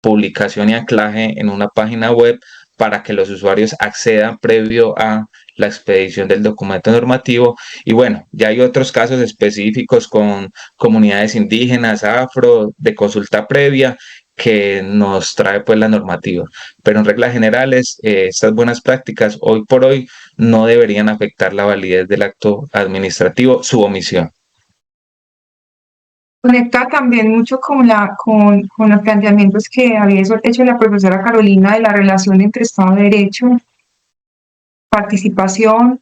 publicación y anclaje en una página web para que los usuarios accedan previo a la expedición del documento normativo. Y bueno, ya hay otros casos específicos con comunidades indígenas, afro, de consulta previa que nos trae pues la normativa. Pero en reglas generales, estas buenas prácticas hoy por hoy no deberían afectar la validez del acto administrativo, su omisión. Conecta también mucho con los planteamientos que había hecho la profesora Carolina de la relación entre Estado de Derecho, participación,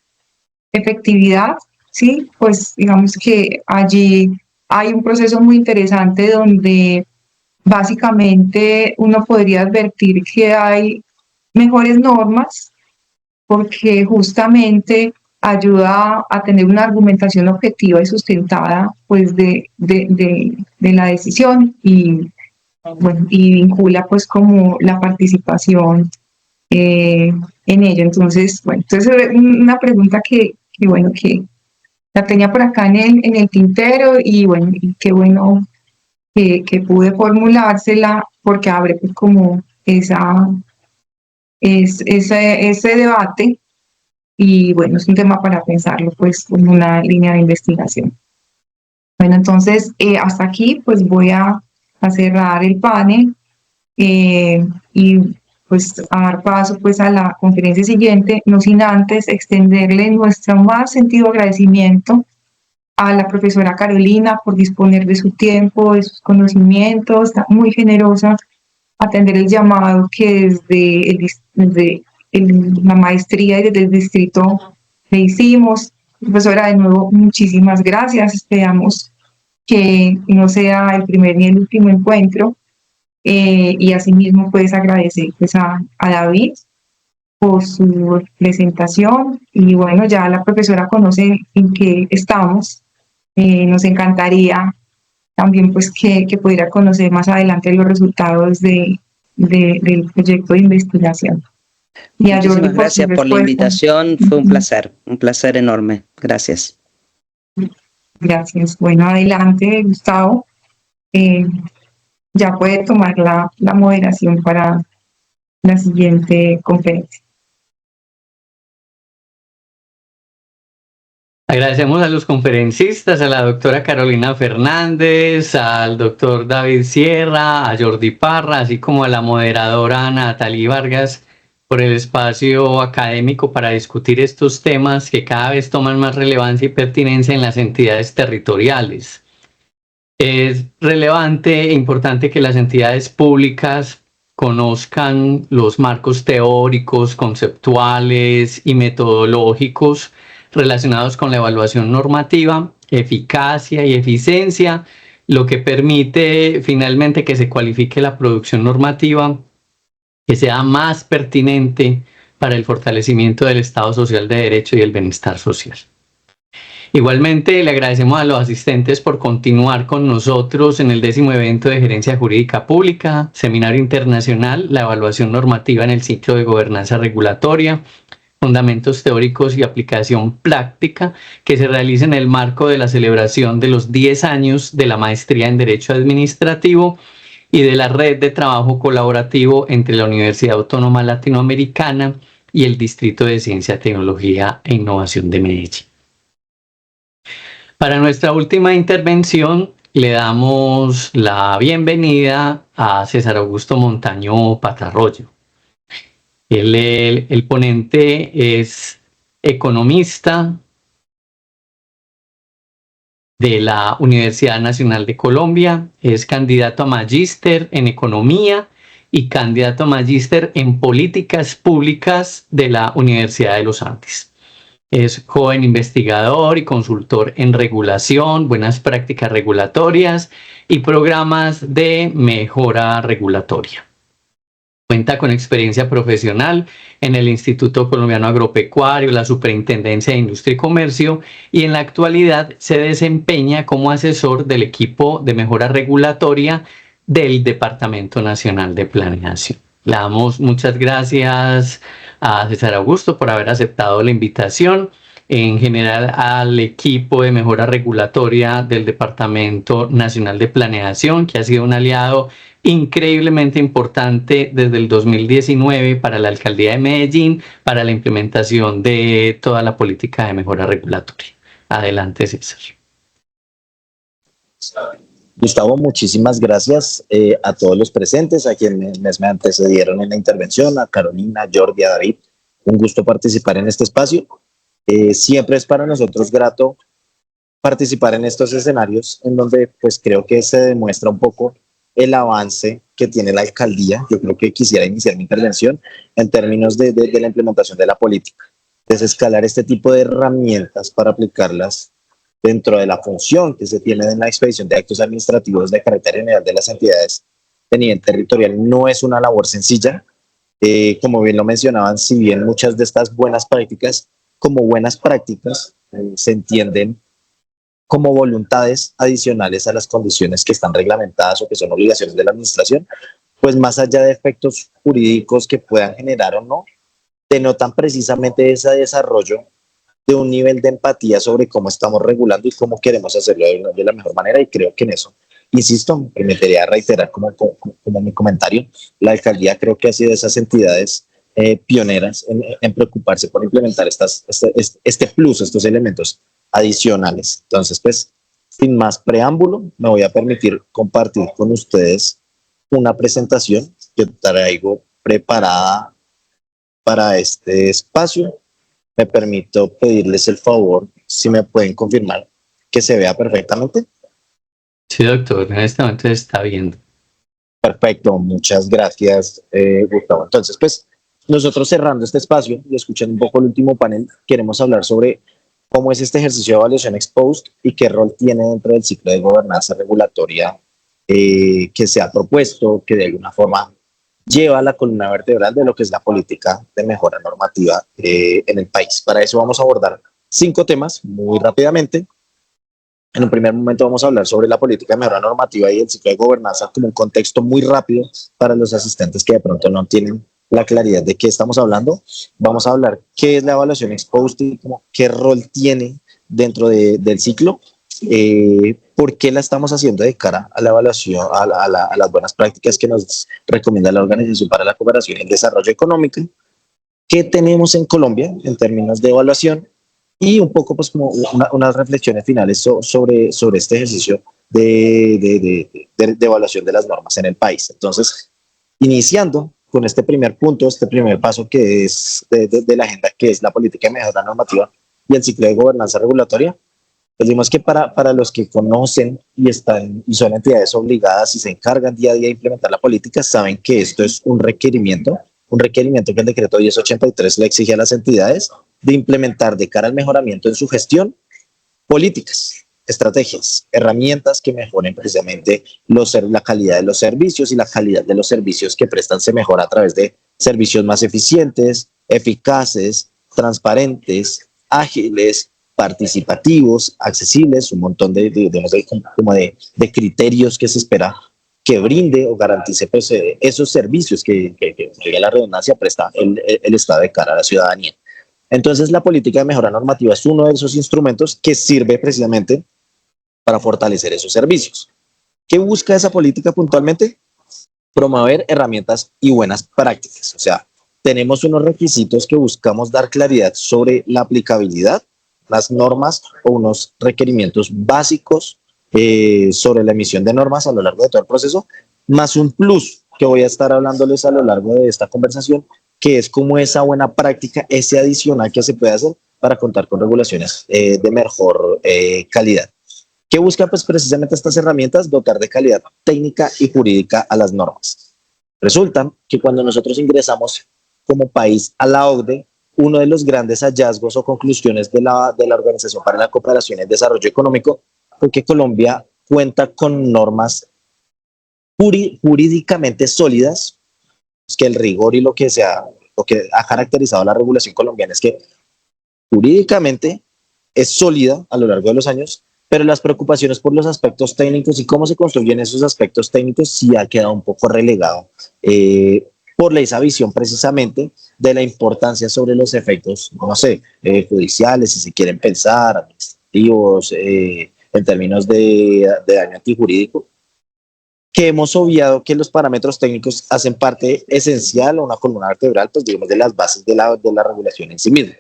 efectividad, ¿sí? Pues digamos que allí hay un proceso muy interesante donde básicamente uno podría advertir que hay mejores normas porque justamente ayuda a tener una argumentación objetiva y sustentada pues de la decisión bueno, y vincula pues como la participación en ello. Entonces, bueno, entonces una pregunta bueno, que la tenía por acá en el tintero y bueno, y qué bueno que pude formulársela porque abre pues como ese debate y bueno, es un tema para pensarlo pues como una línea de investigación. Bueno, entonces hasta aquí pues voy a cerrar el panel y pues a dar paso pues a la conferencia siguiente, no sin antes extenderle nuestro más sentido agradecimiento a la profesora Carolina por disponer de su tiempo, de sus conocimientos, está muy generosa, atender el llamado que desde la maestría y desde el distrito le hicimos. Profesora, de nuevo, muchísimas gracias. Esperamos que no sea el primer ni el último encuentro. Y asimismo, pues agradecer pues, a David por su presentación. Y bueno, ya la profesora conoce en qué estamos. Nos encantaría también pues que pudiera conocer más adelante los resultados del proyecto de investigación. Y a Muchísimas Jordi, gracias por la invitación, fue un placer enorme. Gracias. Gracias. Bueno, adelante, Gustavo. Ya puede tomar la moderación para la siguiente conferencia. Agradecemos a los conferencistas, a la doctora Carolina Fernández, al doctor David Sierra, a Jordi Parra, así como a la moderadora Natalie Vargas por el espacio académico para discutir estos temas que cada vez toman más relevancia y pertinencia en las entidades territoriales. Es relevante e importante que las entidades públicas conozcan los marcos teóricos, conceptuales y metodológicos relacionados con la evaluación normativa, eficacia y eficiencia, lo que permite finalmente que se cualifique la producción normativa que sea más pertinente para el fortalecimiento del Estado Social de Derecho y el bienestar social. Igualmente, le agradecemos a los asistentes por continuar con nosotros en el 10º evento de Gerencia Jurídica Pública, Seminario Internacional, la evaluación normativa en el ciclo de gobernanza regulatoria, fundamentos teóricos y aplicación práctica, que se realiza en el marco de la celebración de los 10 años de la maestría en Derecho Administrativo y de la red de trabajo colaborativo entre la Universidad Autónoma Latinoamericana y el Distrito de Ciencia, Tecnología e Innovación de Medellín. Para nuestra última intervención, le damos la bienvenida a César Augusto Montaño Patarroyo. El ponente es economista de la Universidad Nacional de Colombia, es candidato a magíster en economía y candidato a magíster en políticas públicas de la Universidad de los Andes. Es joven investigador y consultor en regulación, buenas prácticas regulatorias y programas de mejora regulatoria. Cuenta con experiencia profesional en el Instituto Colombiano Agropecuario, la Superintendencia de Industria y Comercio y en la actualidad se desempeña como asesor del equipo de mejora regulatoria del Departamento Nacional de Planeación. Le damos muchas gracias a César Augusto por haber aceptado la invitación en general al equipo de mejora regulatoria del Departamento Nacional de Planeación, que ha sido un aliado increíblemente importante desde el 2019 para la Alcaldía de Medellín, para la implementación de toda la política de mejora regulatoria. Adelante, César. Gustavo, muchísimas gracias a todos los presentes, a quienes me antecedieron en la intervención, a Carolina, a Jordi, a David. Un gusto participar en este espacio. Siempre es para nosotros grato participar en estos escenarios en donde pues creo que se demuestra un poco el avance que tiene la alcaldía. Yo creo que quisiera iniciar mi intervención en términos de la implementación de la política, desescalar este tipo de herramientas para aplicarlas dentro de la función que se tiene en la expedición de actos administrativos de carácter general de las entidades de nivel territorial. No es una labor sencilla. Como bien lo mencionaban, si bien muchas de estas buenas prácticas, como buenas prácticas, se entienden como voluntades adicionales a las condiciones que están reglamentadas o que son obligaciones de la administración, pues más allá de efectos jurídicos que puedan generar o no, denotan precisamente ese desarrollo de un nivel de empatía sobre cómo estamos regulando y cómo queremos hacerlo de la mejor manera. Y creo que en eso, insisto, me permitiría reiterar como mi comentario, la alcaldía creo que ha sido de esas entidades pioneras en preocuparse por implementar este plus, estos elementos adicionales. Entonces, pues, sin más preámbulo, me voy a permitir compartir con ustedes una presentación que traigo preparada para este espacio. Me permito pedirles el favor, si me pueden confirmar que se vea perfectamente. Sí, doctor, en este momento se está viendo. Perfecto, muchas gracias, Gustavo. Entonces, pues, nosotros cerrando este espacio y escuchando un poco el último panel, queremos hablar sobre cómo es este ejercicio de evaluación ex post y qué rol tiene dentro del ciclo de gobernanza regulatoria que se ha propuesto, que de alguna forma lleva la columna vertebral de lo que es la política de mejora normativa en el país. Para eso vamos a abordar 5 temas muy rápidamente. En un primer momento vamos a hablar sobre la política de mejora normativa y el ciclo de gobernanza como un contexto muy rápido para los asistentes que de pronto no tienen la claridad de qué estamos hablando. Vamos a hablar qué es la evaluación ex post y qué rol tiene dentro del ciclo. ¿Por qué la estamos haciendo de cara a la evaluación, a las buenas prácticas que nos recomienda la Organización para la Cooperación y el Desarrollo Económico? ¿Qué tenemos en Colombia en términos de evaluación? Y un poco pues como unas reflexiones finales sobre este ejercicio de evaluación de las normas en el país. Entonces, iniciando con este primer punto, este primer paso que es de la agenda, que es la política de mejora normativa y el ciclo de gobernanza regulatoria. Decimos que para los que conocen y son entidades obligadas y se encargan día a día de implementar la política, saben que esto es un requerimiento que el decreto 1083 le exige a las entidades de implementar de cara al mejoramiento en su gestión políticas, estrategias, herramientas que mejoren precisamente la calidad de los servicios, y la calidad de los servicios que prestan se mejora a través de servicios más eficientes, eficaces, transparentes, ágiles, participativos, accesibles, un montón de criterios que se espera que brinde o garantice pues, esos servicios que la redundancia presta el Estado de cara a la ciudadanía. Entonces, la política de mejora normativa es uno de esos instrumentos que sirve precisamente para fortalecer esos servicios. ¿Qué busca esa política puntualmente? Promover herramientas y buenas prácticas. O sea, tenemos unos requisitos que buscamos dar claridad sobre la aplicabilidad, las normas o unos requerimientos básicos sobre la emisión de normas a lo largo de todo el proceso, más un plus que voy a estar hablándoles a lo largo de esta conversación, que es como esa buena práctica, ese adicional que se puede hacer para contar con regulaciones de mejor calidad. ¿Qué busca? Pues precisamente estas herramientas, dotar de calidad técnica y jurídica a las normas. Resulta que cuando nosotros ingresamos como país a la OCDE, uno de los grandes hallazgos o conclusiones de la Organización para la Cooperación y el Desarrollo Económico fue que Colombia cuenta con normas jurídicamente sólidas, es que el rigor y lo que ha caracterizado la regulación colombiana es que jurídicamente es sólida a lo largo de los años, pero las preocupaciones por los aspectos técnicos y cómo se construyen esos aspectos técnicos sí ha quedado un poco relegado por esa visión precisamente de la importancia sobre los efectos, no sé, judiciales, si se quieren pensar, administrativos, en términos de daño antijurídico, que hemos obviado que los parámetros técnicos hacen parte esencial o una columna vertebral, pues digamos, de las bases de la regulación en sí misma.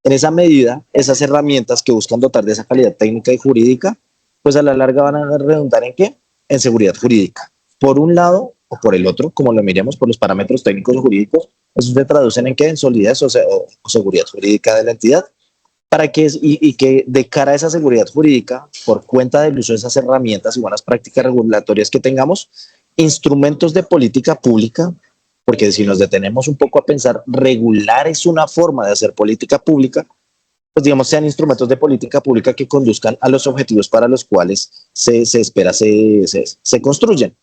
En esa medida, esas herramientas que buscan dotar de esa calidad técnica y jurídica, pues a la larga van a redundar ¿en qué? En seguridad jurídica. Por un lado o por el otro, como lo miremos por los parámetros técnicos o jurídicos, eso se traducen en qué? En solidez o seguridad jurídica de la entidad, para que y que de cara a esa seguridad jurídica, por cuenta del uso de esas herramientas y buenas prácticas regulatorias que tengamos, instrumentos de política pública, porque si nos detenemos un poco a pensar, regular es una forma de hacer política pública, pues digamos sean instrumentos de política pública que conduzcan a los objetivos para los cuales se espera se construyen.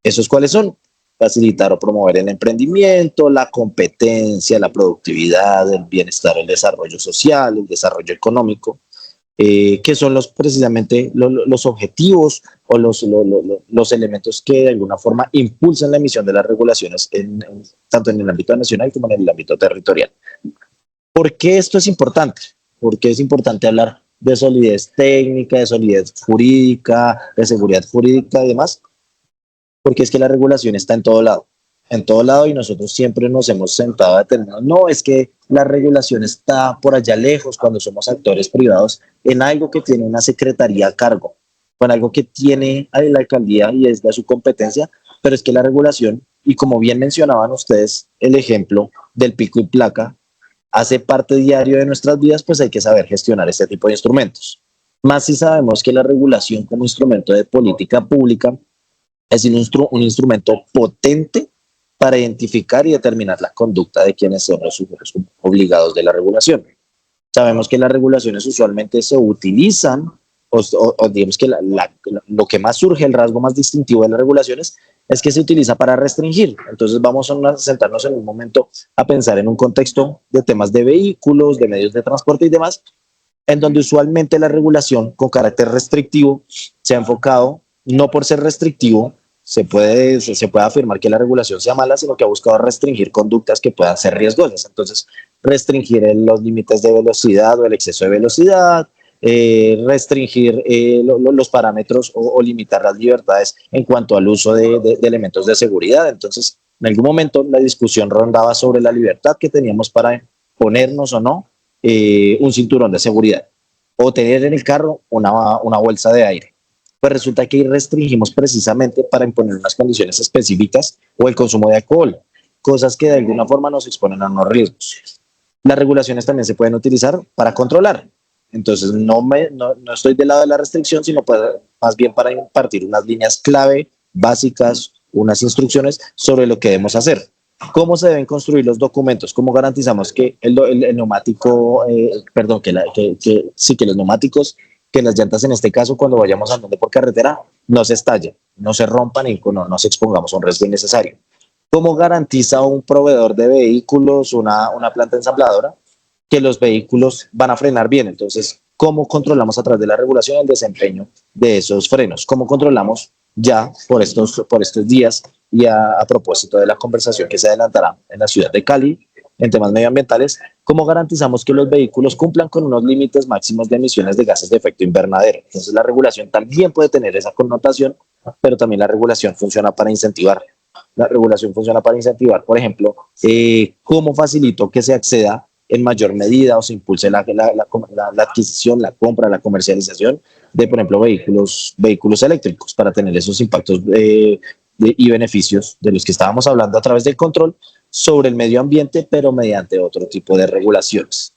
¿Esos cuáles son? Facilitar o promover el emprendimiento, la competencia, la productividad, el bienestar, el desarrollo social, el desarrollo económico, que son precisamente los objetivos o los elementos que de alguna forma impulsan la emisión de las regulaciones, tanto en el ámbito nacional como en el ámbito territorial. ¿Por qué esto es importante? Porque es importante hablar de solidez técnica, de solidez jurídica, de seguridad jurídica y demás, porque es que la regulación está en todo lado y nosotros siempre nos hemos sentado a determinar, no, es que la regulación está por allá lejos cuando somos actores privados en algo que tiene una secretaría a cargo, con algo que tiene la alcaldía y es de su competencia, pero es que la regulación, y como bien mencionaban ustedes el ejemplo del pico y placa, hace parte diario de nuestras vidas, pues hay que saber gestionar este tipo de instrumentos. Más si sabemos que la regulación como instrumento de política pública es un instrumento potente para identificar y determinar la conducta de quienes son los sujetos obligados de la regulación. Sabemos que las regulaciones usualmente se utilizan, o digamos que lo que más surge, el rasgo más distintivo de las regulaciones, es que se utiliza para restringir. Entonces vamos a sentarnos en un momento a pensar en un contexto de temas de vehículos, de medios de transporte y demás, en donde usualmente la regulación con carácter restrictivo se ha enfocado, no por ser restrictivo, se puede afirmar que la regulación sea mala, sino que ha buscado restringir conductas que puedan ser riesgosas. Entonces, restringir los límites de velocidad o el exceso de velocidad, restringir los parámetros o limitar las libertades en cuanto al uso de elementos de seguridad. Entonces, en algún momento la discusión rondaba sobre la libertad que teníamos para ponernos o no un cinturón de seguridad o tener en el carro una bolsa de aire. Pues resulta que restringimos precisamente para imponer unas condiciones específicas o el consumo de alcohol, cosas que de alguna forma nos exponen a unos riesgos. Las regulaciones también se pueden utilizar para controlar. Entonces no estoy del lado de la restricción, sino más bien para impartir unas líneas clave, básicas, unas instrucciones sobre lo que debemos hacer. ¿Cómo se deben construir los documentos? ¿Cómo garantizamos que el neumático, que los neumáticos, que las llantas en este caso cuando vayamos andando por carretera no se estallen, no se rompan y no nos expongamos a un riesgo innecesario? ¿Cómo garantiza un proveedor de vehículos, una planta ensambladora, que los vehículos van a frenar bien? Entonces, ¿cómo controlamos a través de la regulación el desempeño de esos frenos? ¿Cómo controlamos ya por estos días y a propósito de la conversación que se adelantará en la ciudad de Cali en temas medioambientales, cómo garantizamos que los vehículos cumplan con unos límites máximos de emisiones de gases de efecto invernadero? Entonces la regulación también puede tener esa connotación, pero también la regulación funciona para incentivar. La regulación funciona para incentivar, por ejemplo, cómo facilito que se acceda en mayor medida o se impulse la adquisición, la compra, la comercialización de, por ejemplo, vehículos eléctricos para tener esos impactos y beneficios de los que estábamos hablando a través del control sobre el medio ambiente, pero mediante otro tipo de regulaciones.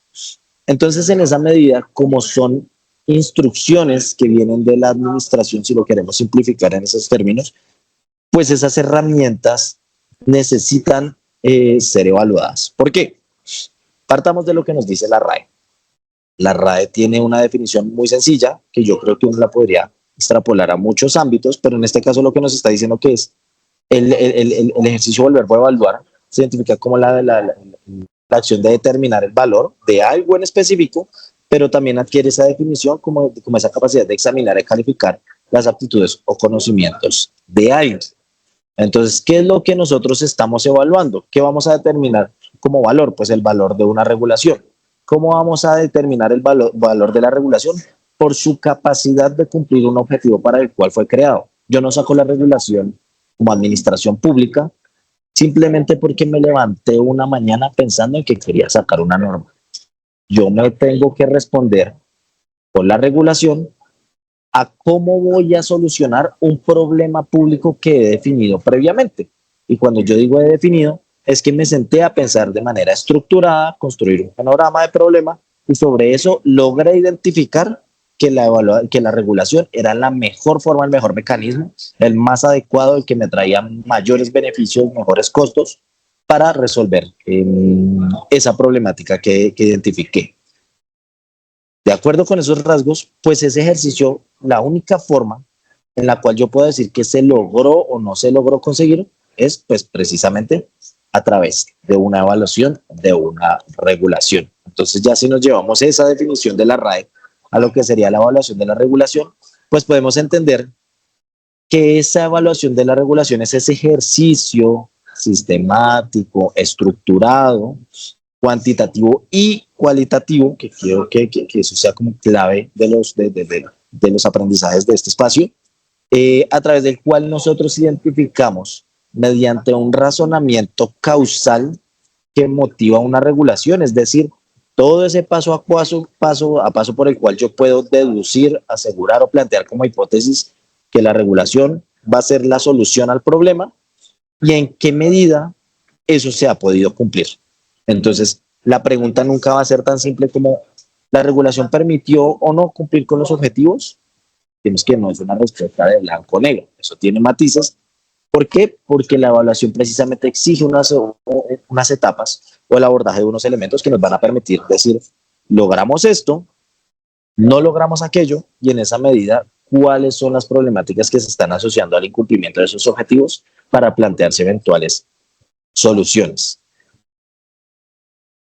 Entonces, en esa medida, como son instrucciones que vienen de la administración, si lo queremos simplificar en esos términos, pues esas herramientas necesitan ser evaluadas. ¿Por qué? Partamos de lo que nos dice la RAE. La RAE tiene una definición muy sencilla, que yo creo que uno la podría extrapolar a muchos ámbitos, pero en este caso lo que nos está diciendo que es el ejercicio del verbo evaluar se identifica como la acción de determinar el valor de algo en específico, pero también adquiere esa definición como esa capacidad de examinar y calificar las aptitudes o conocimientos de alguien. Entonces, ¿qué es lo que nosotros estamos evaluando? ¿Qué vamos a determinar como valor? Pues el valor de una regulación. ¿Cómo vamos a determinar el valor de la regulación? Por su capacidad de cumplir un objetivo para el cual fue creado. Yo no saco la regulación como administración pública simplemente porque me levanté una mañana pensando en que quería sacar una norma. Yo me tengo que responder con la regulación a cómo voy a solucionar un problema público que he definido previamente. Y cuando yo digo he definido, es que me senté a pensar de manera estructurada, construir un panorama de problema y sobre eso logré identificar que la regulación era la mejor forma, el mejor mecanismo, el más adecuado, el que me traía mayores beneficios, mejores costos para resolver esa problemática que identifiqué. De acuerdo con esos rasgos, pues ese ejercicio, la única forma en la cual yo puedo decir que se logró o no se logró conseguir es pues precisamente a través de una evaluación, de una regulación. Entonces ya si nos llevamos esa definición de la RAE a lo que sería la evaluación de la regulación, pues podemos entender que esa evaluación de la regulación es ese ejercicio sistemático, estructurado, cuantitativo y cualitativo, que quiero que eso sea como clave de los aprendizajes de este espacio, a través del cual nosotros identificamos mediante un razonamiento causal que motiva una regulación, es decir, todo ese paso a paso por el cual yo puedo deducir, asegurar o plantear como hipótesis que la regulación va a ser la solución al problema y en qué medida eso se ha podido cumplir. Entonces, la pregunta nunca va a ser tan simple como ¿la regulación permitió o no cumplir con los objetivos? Tienes que no es una respuesta de blanco o negro, eso tiene matices. ¿Por qué? Porque la evaluación precisamente exige unas etapas o el abordaje de unos elementos que nos van a permitir decir, logramos esto, no logramos aquello, y en esa medida, ¿cuáles son las problemáticas que se están asociando al incumplimiento de esos objetivos para plantearse eventuales soluciones?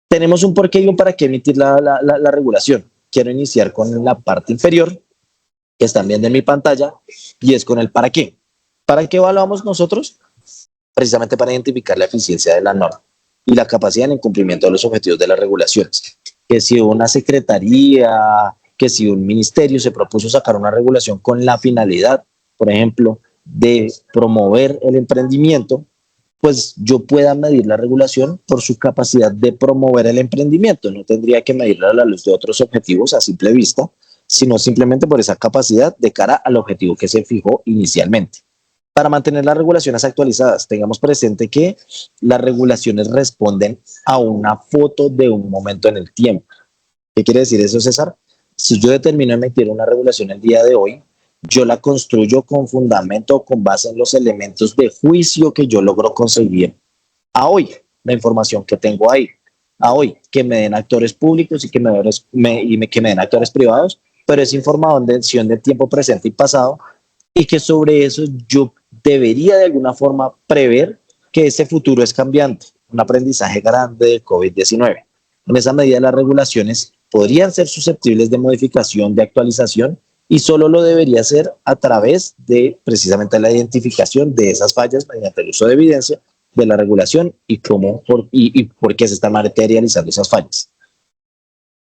Tenemos un porqué y un para qué emitir la regulación. Quiero iniciar con la parte inferior, que están viendo en mi pantalla, y es con el para qué. ¿Para qué evaluamos nosotros? Precisamente para identificar la eficiencia de la norma y la capacidad en el cumplimiento de los objetivos de las regulaciones. Que si una secretaría, que si un ministerio se propuso sacar una regulación con la finalidad, por ejemplo, de promover el emprendimiento, pues yo pueda medir la regulación por su capacidad de promover el emprendimiento. No tendría que medirla a la luz de otros objetivos a simple vista, sino simplemente por esa capacidad de cara al objetivo que se fijó inicialmente. Para mantener las regulaciones actualizadas, tengamos presente que las regulaciones responden a una foto de un momento en el tiempo. ¿Qué quiere decir eso, César? Si yo determino emitir una regulación el día de hoy, yo la construyo con fundamento, con base en los elementos de juicio que yo logro conseguir a hoy, la información que tengo ahí, a hoy, que me den actores públicos y que me den actores privados, pero es información del tiempo presente y pasado, y que sobre eso yo debería de alguna forma prever que ese futuro es cambiante, un aprendizaje grande del COVID-19. En esa medida las regulaciones podrían ser susceptibles de modificación, de actualización, y solo lo debería hacer a través de precisamente la identificación de esas fallas mediante el uso de evidencia de la regulación y por qué se están materializando esas fallas.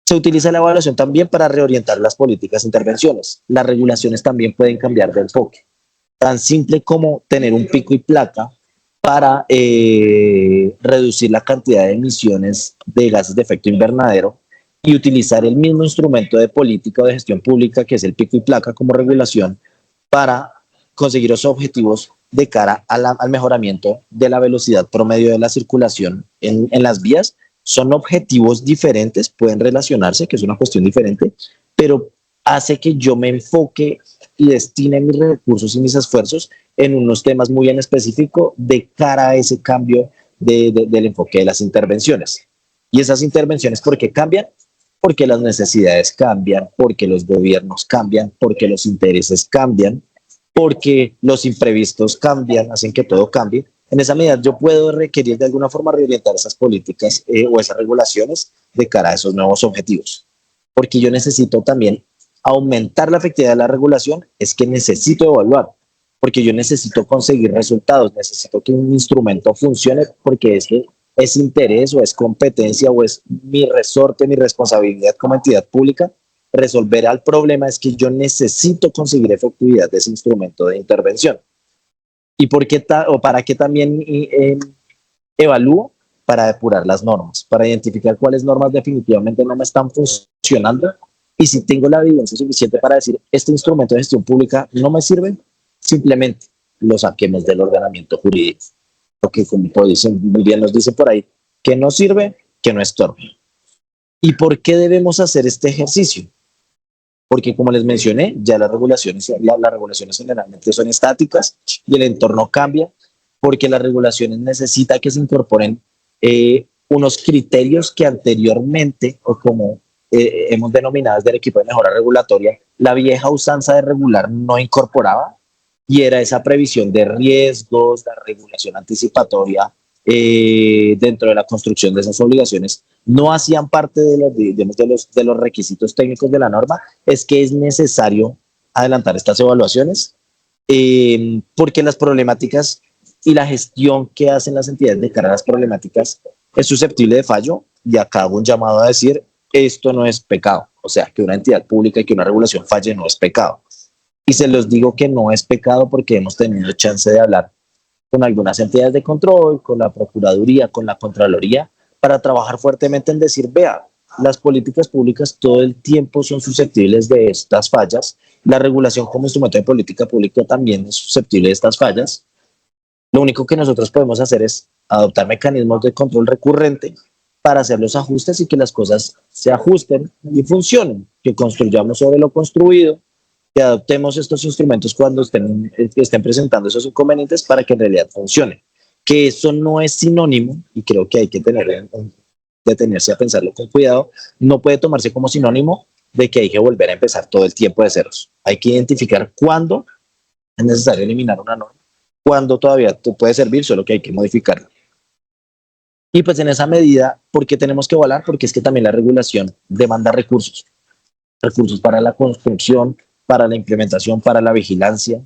Se utiliza la evaluación también para reorientar las políticas e intervenciones. Las regulaciones también pueden cambiar de enfoque. Tan simple como tener un pico y placa para reducir la cantidad de emisiones de gases de efecto invernadero y utilizar el mismo instrumento de política o de gestión pública que es el pico y placa como regulación para conseguir los objetivos de cara al mejoramiento de la velocidad promedio de la circulación en las vías. Son objetivos diferentes, pueden relacionarse, que es una cuestión diferente, pero hace que yo me enfoque y destine mis recursos y mis esfuerzos en unos temas muy en específico de cara a ese cambio del enfoque de las intervenciones. Y esas intervenciones, ¿por qué cambian? Porque las necesidades cambian, porque los gobiernos cambian, porque los intereses cambian, porque los imprevistos cambian, hacen que todo cambie. En esa medida yo puedo requerir de alguna forma reorientar esas políticas o esas regulaciones de cara a esos nuevos objetivos. Porque yo necesito también aumentar la efectividad de la regulación, es que necesito evaluar, porque yo necesito conseguir resultados, necesito que un instrumento funcione, porque es que es interés o es competencia o es mi resorte, mi responsabilidad como entidad pública resolver el problema, es que yo necesito conseguir efectividad de ese instrumento de intervención. ¿Y por qué o para qué también evalúo? Para depurar las normas, para identificar cuáles normas definitivamente no me están funcionando y si tengo la evidencia suficiente para decir este instrumento de gestión pública no me sirve, simplemente lo saquemos del ordenamiento jurídico. Porque como dicen, muy bien nos dicen por ahí, que no sirve, que no estorbe. ¿Y por qué debemos hacer este ejercicio? Porque como les mencioné, ya las regulaciones generalmente son estáticas y el entorno cambia, porque las regulaciones necesitan que se incorporen unos criterios que anteriormente, o como hemos denominado desde el equipo de mejora regulatoria, la vieja usanza de regular no incorporaba, y era esa previsión de riesgos, la regulación anticipatoria dentro de la construcción de esas obligaciones, no hacían parte de los requisitos técnicos de la norma. Es que es necesario adelantar estas evaluaciones porque las problemáticas y la gestión que hacen las entidades de cara a las problemáticas es susceptible de fallo, y acá hago un llamado a decir, esto no es pecado. O sea, que una entidad pública y que una regulación falle no es pecado. Y se los digo que no es pecado porque hemos tenido chance de hablar con algunas entidades de control, con la Procuraduría, con la Contraloría, para trabajar fuertemente en decir, vea, las políticas públicas todo el tiempo son susceptibles de estas fallas, la regulación como instrumento de política pública también es susceptible de estas fallas. Lo único que nosotros podemos hacer es adoptar mecanismos de control recurrente para hacer los ajustes y que las cosas se ajusten y funcionen, que construyamos sobre lo construido, que adoptemos estos instrumentos cuando estén presentando esos inconvenientes para que en realidad funcione. Que eso no es sinónimo, y creo que hay que detenerse a pensarlo con cuidado, no puede tomarse como sinónimo de que hay que volver a empezar todo el tiempo de ceros. Hay que identificar cuándo es necesario eliminar una norma, cuándo todavía te puede servir, solo que hay que modificarla. Y pues en esa medida, ¿por qué tenemos que evaluar? Porque es que también la regulación demanda recursos para la construcción, para la implementación, para la vigilancia.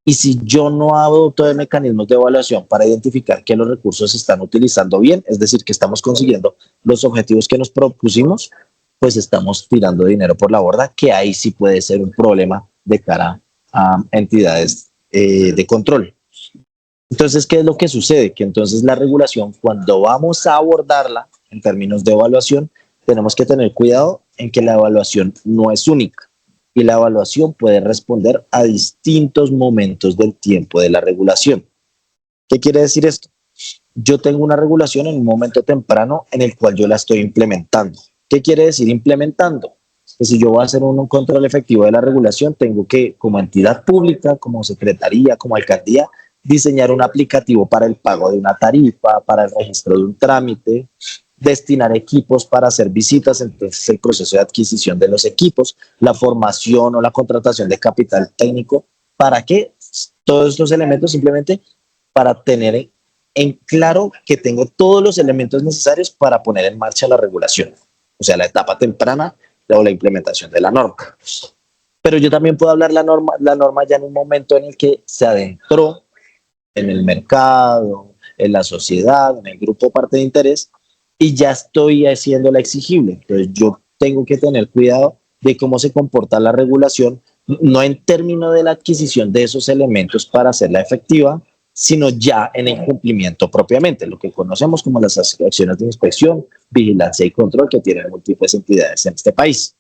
Y si yo no adopto de mecanismos de evaluación para identificar que los recursos se están utilizando bien, es decir, que estamos consiguiendo los objetivos que nos propusimos, pues estamos tirando dinero por la borda, que ahí sí puede ser un problema de cara a entidades de control. Entonces, ¿qué es lo que sucede? Que entonces la regulación, cuando vamos a abordarla en términos de evaluación, tenemos que tener cuidado en que la evaluación no es única. Y la evaluación puede responder a distintos momentos del tiempo de la regulación. ¿Qué quiere decir esto? Yo tengo una regulación en un momento temprano en el cual yo la estoy implementando. ¿Qué quiere decir implementando? Que si yo voy a hacer un control efectivo de la regulación, tengo que, como entidad pública, como secretaría, como alcaldía, diseñar un aplicativo para el pago de una tarifa, para el registro de un trámite, destinar equipos para hacer visitas, entonces el proceso de adquisición de los equipos, la formación o la contratación de capital técnico. ¿Para qué? Todos estos elementos simplemente para tener en claro que tengo todos los elementos necesarios para poner en marcha la regulación, o sea, la etapa temprana o la implementación de la norma. Pero yo también puedo hablar la norma ya en un momento en el que se adentró en el mercado, en la sociedad, en el grupo parte de interés, y ya estoy haciéndola exigible. Entonces yo tengo que tener cuidado de cómo se comporta la regulación, no en términos de la adquisición de esos elementos para hacerla efectiva, sino ya en el cumplimiento propiamente, lo que conocemos como las acciones de inspección, vigilancia y control que tienen múltiples entidades en este país.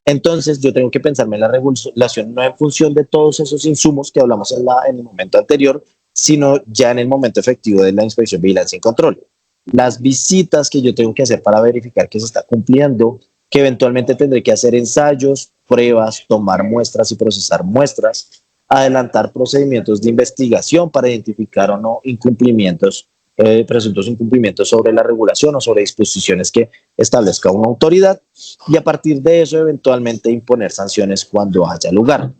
Entonces yo tengo que pensarme en la regulación no en función de todos esos insumos que hablamos en el momento anterior, sino ya en el momento efectivo de la inspección, vigilancia y control. Las visitas que yo tengo que hacer para verificar que se está cumpliendo, que eventualmente tendré que hacer ensayos, pruebas, tomar muestras y procesar muestras, adelantar procedimientos de investigación para identificar o no incumplimientos, presuntos incumplimientos sobre la regulación o sobre disposiciones que establezca una autoridad, y a partir de eso eventualmente imponer sanciones cuando haya lugar.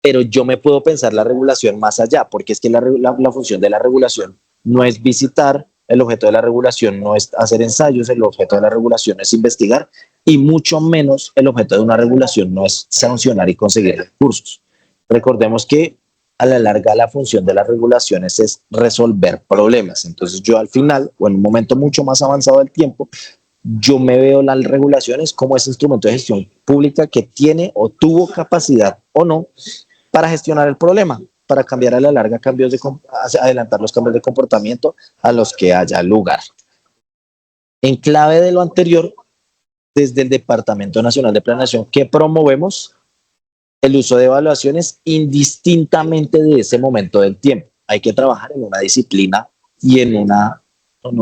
Pero yo me puedo pensar la regulación más allá, porque es que la función de la regulación no es visitar, el objeto de la regulación no es hacer ensayos, el objeto de la regulación es investigar, y mucho menos el objeto de una regulación no es sancionar y conseguir recursos. Recordemos que a la larga la función de las regulaciones es resolver problemas. Entonces yo al final, o en un momento mucho más avanzado del tiempo, yo me veo las regulaciones como ese instrumento de gestión pública que tiene o tuvo capacidad o no para gestionar el problema, para cambiar a la larga adelantar los cambios de comportamiento a los que haya lugar. En clave de lo anterior, desde el Departamento Nacional de Planeación, que promovemos el uso de evaluaciones indistintamente de ese momento del tiempo. Hay que trabajar en una disciplina y en una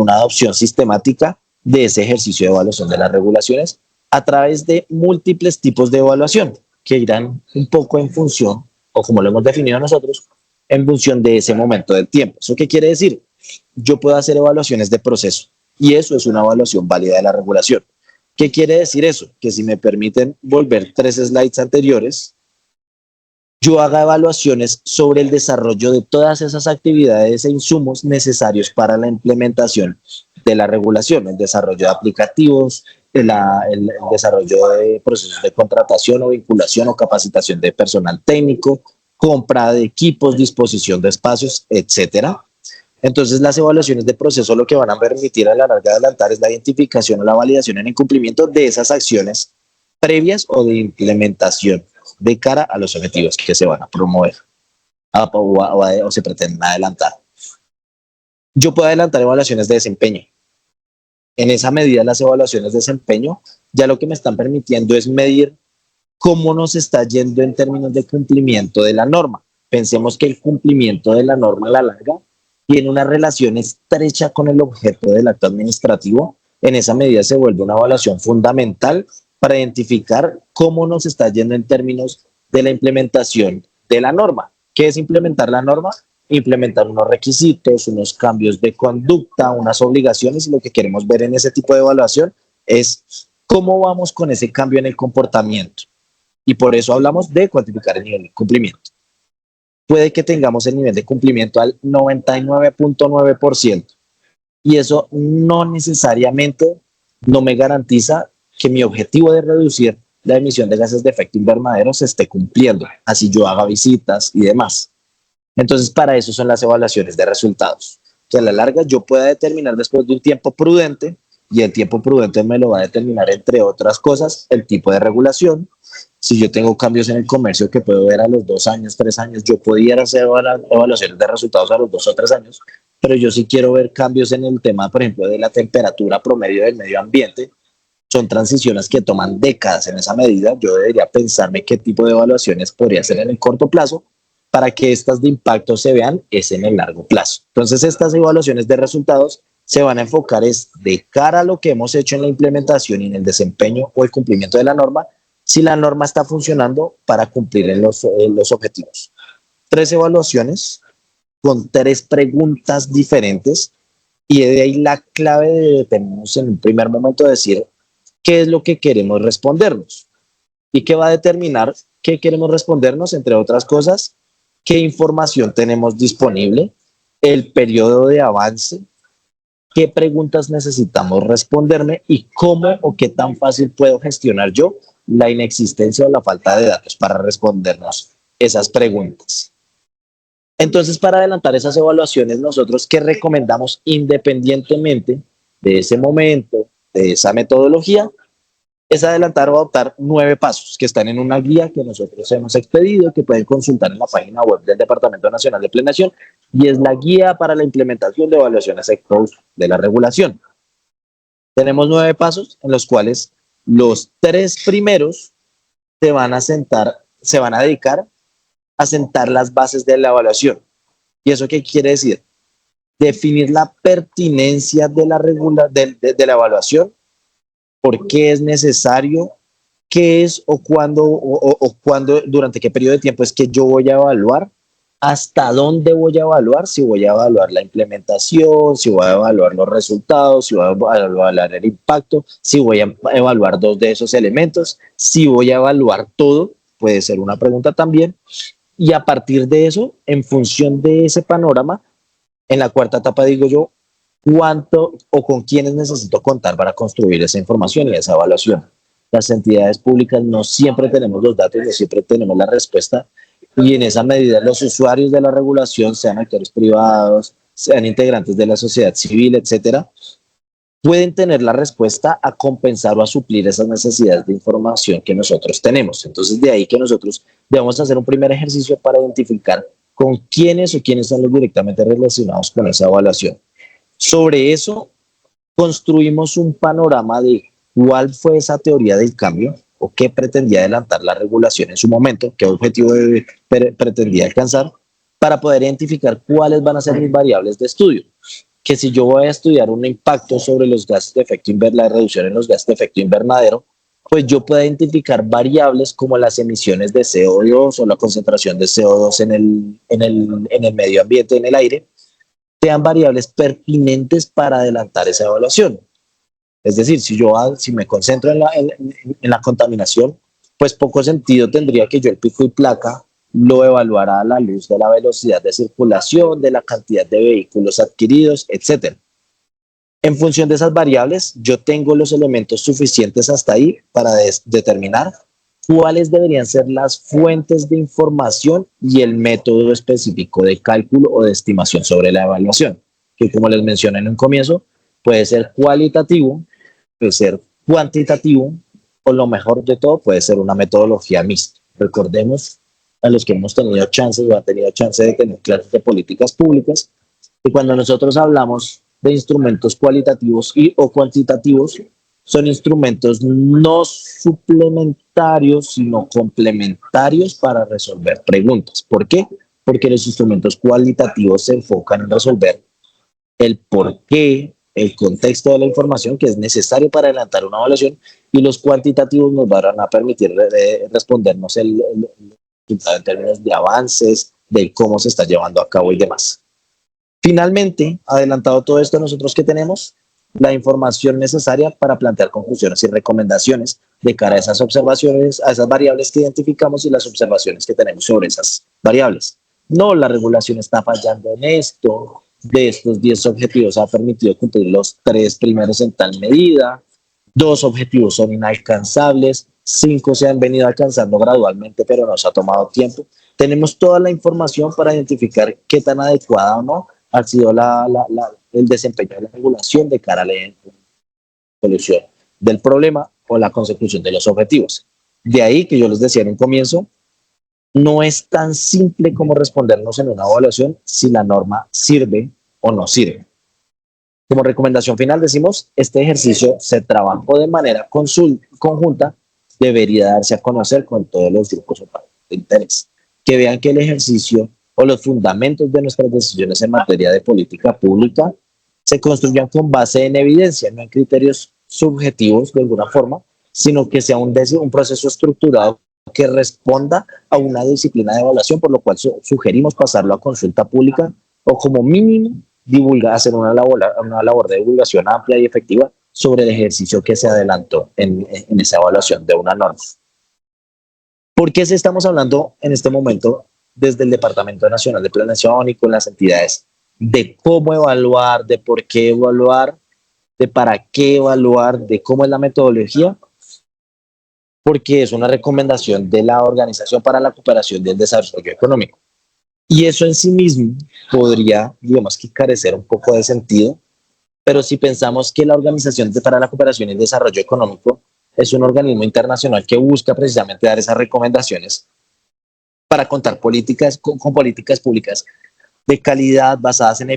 adopción sistemática de ese ejercicio de evaluación de las regulaciones a través de múltiples tipos de evaluación que irán un poco en función, o como lo hemos definido nosotros, en función de ese momento del tiempo. ¿Eso qué quiere decir? Yo puedo hacer evaluaciones de proceso y eso es una evaluación válida de la regulación. ¿Qué quiere decir eso? Que si me permiten volver 3 slides anteriores, yo haga evaluaciones sobre el desarrollo de todas esas actividades e insumos necesarios para la implementación de la regulación, el desarrollo de aplicativos, el desarrollo de procesos de contratación o vinculación o capacitación de personal técnico, compra de equipos, disposición de espacios, etcétera. Entonces, las evaluaciones de proceso lo que van a permitir a la larga adelantar es la identificación o la validación en el cumplimiento de esas acciones previas o de implementación de cara a los objetivos que se van a promover o se pretenden adelantar. Yo puedo adelantar evaluaciones de desempeño. En esa medida, las evaluaciones de desempeño ya lo que me están permitiendo es medir cómo nos está yendo en términos de cumplimiento de la norma. Pensemos que el cumplimiento de la norma a la larga tiene una relación estrecha con el objeto del acto administrativo. En esa medida se vuelve una evaluación fundamental para identificar cómo nos está yendo en términos de la implementación de la norma. ¿Qué es implementar la norma? Implementar unos requisitos, unos cambios de conducta, unas obligaciones, y lo que queremos ver en ese tipo de evaluación es cómo vamos con ese cambio en el comportamiento. Y por eso hablamos de cuantificar el nivel de cumplimiento. Puede que tengamos el nivel de cumplimiento al 99.9%, y eso no necesariamente no me garantiza que mi objetivo de reducir la emisión de gases de efecto invernadero se esté cumpliendo, así yo haga visitas y demás. Entonces, para eso son las evaluaciones de resultados, que a la larga yo pueda determinar después de un tiempo prudente, y el tiempo prudente me lo va a determinar, entre otras cosas, el tipo de regulación. Si yo tengo cambios en el comercio que puedo ver a los 2 años, 3 años, yo pudiera hacer evaluaciones de resultados a los 2 o 3 años, pero yo sí quiero ver cambios en el tema, por ejemplo, de la temperatura promedio del medio ambiente. Son transiciones que toman décadas. En esa medida, yo debería pensarme qué tipo de evaluaciones podría hacer en el corto plazo para que estas de impacto se vean es en el largo plazo. Entonces, estas evaluaciones de resultados se van a enfocar es de cara a lo que hemos hecho en la implementación y en el desempeño o el cumplimiento de la norma, si la norma está funcionando para cumplir en los objetivos. 3 evaluaciones con 3 preguntas diferentes, y de ahí la clave de detenernos en un primer momento de decir qué es lo que queremos respondernos y qué va a determinar qué queremos respondernos, entre otras cosas, qué información tenemos disponible, el periodo de avance, qué preguntas necesitamos responderme y cómo o qué tan fácil puedo gestionar yo la inexistencia o la falta de datos para respondernos esas preguntas. Entonces, para adelantar esas evaluaciones, nosotros, ¿qué recomendamos independientemente de ese momento, de esa metodología? Es adelantar o adoptar 9 pasos que están en una guía que nosotros hemos expedido, que pueden consultar en la página web del Departamento Nacional de Planeación, y es la guía para la implementación de evaluaciones ex post de la regulación. Tenemos 9 pasos en los cuales los 3 primeros se van a dedicar a sentar las bases de la evaluación. ¿Y eso qué quiere decir? Definir la pertinencia de la evaluación, por qué es necesario, qué es o cuándo, durante qué periodo de tiempo es que yo voy a evaluar, hasta dónde voy a evaluar, si voy a evaluar la implementación, si voy a evaluar los resultados, si voy a evaluar el impacto, si voy a evaluar 2 de esos elementos, si voy a evaluar todo, puede ser una pregunta también. Y a partir de eso, en función de ese panorama, en la 4ª etapa digo yo, cuánto o con quiénes necesito contar para construir esa información y esa evaluación. Las entidades públicas no siempre tenemos los datos, no siempre tenemos la respuesta, y en esa medida los usuarios de la regulación, sean actores privados, sean integrantes de la sociedad civil, etcétera, pueden tener la respuesta a compensar o a suplir esas necesidades de información que nosotros tenemos. Entonces, de ahí que nosotros debemos hacer un primer ejercicio para identificar con quiénes o quiénes son los directamente relacionados con esa evaluación. Sobre eso, construimos un panorama de cuál fue esa teoría del cambio o qué pretendía adelantar la regulación en su momento, qué objetivo pretendía alcanzar, para poder identificar cuáles van a ser mis variables de estudio. Que si yo voy a estudiar un impacto sobre los gases de efecto invernadero, la reducción en los gases de efecto invernadero, pues yo puedo identificar variables como las emisiones de CO2 o la concentración de CO2 en el medio ambiente, en el aire, sean variables pertinentes para adelantar esa evaluación. Es decir, si me concentro en la contaminación, pues poco sentido tendría que yo el pico y placa lo evaluará a la luz de la velocidad de circulación, de la cantidad de vehículos adquiridos, etc. En función de esas variables, yo tengo los elementos suficientes hasta ahí para determinar cuáles deberían ser las fuentes de información y el método específico de cálculo o de estimación sobre la evaluación, que como les mencioné en un comienzo, puede ser cualitativo, puede ser cuantitativo, o lo mejor de todo, puede ser una metodología mixta. Recordemos, a los que hemos tenido chances o han tenido chance de tener clases de políticas públicas, que cuando nosotros hablamos de instrumentos cualitativos y o cuantitativos, son instrumentos no suplementarios, sino complementarios para resolver preguntas. ¿Por qué? Porque los instrumentos cualitativos se enfocan en resolver el por qué, el contexto de la información que es necesario para adelantar una evaluación, y los cuantitativos nos van a permitir respondernos el en términos de avances, de cómo se está llevando a cabo y demás. Finalmente, adelantado todo esto, nosotros ¿qué tenemos? La información necesaria para plantear conclusiones y recomendaciones de cara a esas observaciones, a esas variables que identificamos y las observaciones que tenemos sobre esas variables. No, la regulación está fallando en esto, de estos 10 objetivos ha permitido cumplir los 3 primeros en tal medida, 2 objetivos son inalcanzables, 5 se han venido alcanzando gradualmente, pero nos ha tomado tiempo. Tenemos toda la información para identificar qué tan adecuada o no ha sido el desempeño de la regulación de cara a la solución del problema o la consecución de los objetivos. De ahí que yo les decía en un comienzo, no es tan simple como respondernos en una evaluación si la norma sirve o no sirve. Como recomendación final decimos, este ejercicio se trabajó de manera conjunta, debería darse a conocer con todos los grupos de interés, que vean que el ejercicio o los fundamentos de nuestras decisiones en materia de política pública se construyan con base en evidencia, no en criterios subjetivos de alguna forma, sino que sea un proceso estructurado que responda a una disciplina de evaluación, por lo cual sugerimos pasarlo a consulta pública o como mínimo hacer una labor de divulgación amplia y efectiva sobre el ejercicio que se adelantó en esa evaluación de una norma. ¿Por qué estamos hablando en este momento desde el Departamento Nacional de Planeación y con las entidades de cómo evaluar, de por qué evaluar, de para qué evaluar, de cómo es la metodología? Porque es una recomendación de la Organización para la Cooperación y el Desarrollo Económico. Y eso en sí mismo podría, digamos que carecer un poco de sentido, pero si pensamos que la Organización para la Cooperación y el Desarrollo Económico es un organismo internacional que busca precisamente dar esas recomendaciones para contar con políticas públicas de calidad basadas en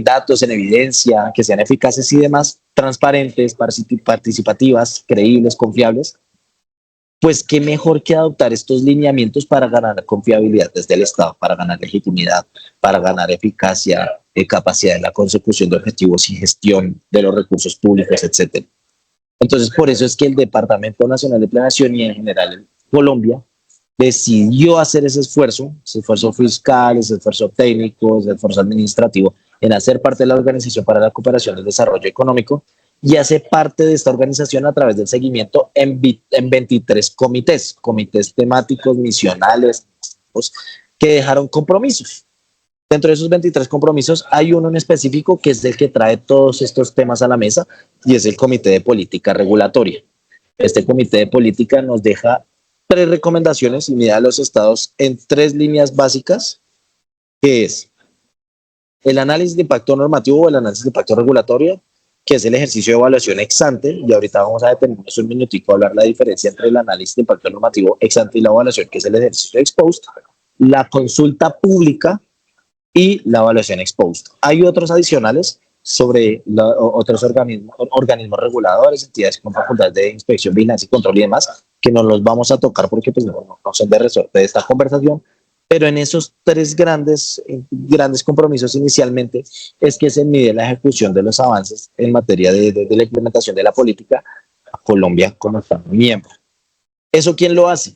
datos, en evidencia, que sean eficaces y demás, transparentes, participativas, creíbles, confiables, pues qué mejor que adoptar estos lineamientos para ganar confiabilidad desde el Estado, para ganar legitimidad, para ganar eficacia, capacidad en la consecución de objetivos y gestión de los recursos públicos, etc. Entonces, por eso es que el Departamento Nacional de Planeación y en general Colombia decidió hacer ese esfuerzo fiscal, ese esfuerzo técnico, ese esfuerzo administrativo en hacer parte de la Organización para la Cooperación y el Desarrollo Económico, y hace parte de esta organización a través del seguimiento en 23 comités temáticos, misionales, que dejaron compromisos. Dentro de esos 23 compromisos hay uno en específico que es el que trae todos estos temas a la mesa, y es el Comité de Política Regulatoria. Este Comité de Política nos deja tres recomendaciones y mide a los estados en tres líneas básicas, que es el análisis de impacto normativo o el análisis de impacto regulatorio, que es el ejercicio de evaluación ex ante, y ahorita vamos a detenernos un minutico a hablar la diferencia entre el análisis de impacto normativo ex ante y la evaluación, que es el ejercicio ex post, la consulta pública y la evaluación ex post. Hay otros adicionales sobre otros organismos reguladores, entidades con facultades de inspección, vigilancia y control y demás, que no los vamos a tocar porque pues, no son de resorte de esta conversación, pero en esos tres grandes compromisos inicialmente es que se mide la ejecución de los avances en materia de la implementación de la política a Colombia como Estado miembro. ¿Eso quién lo hace?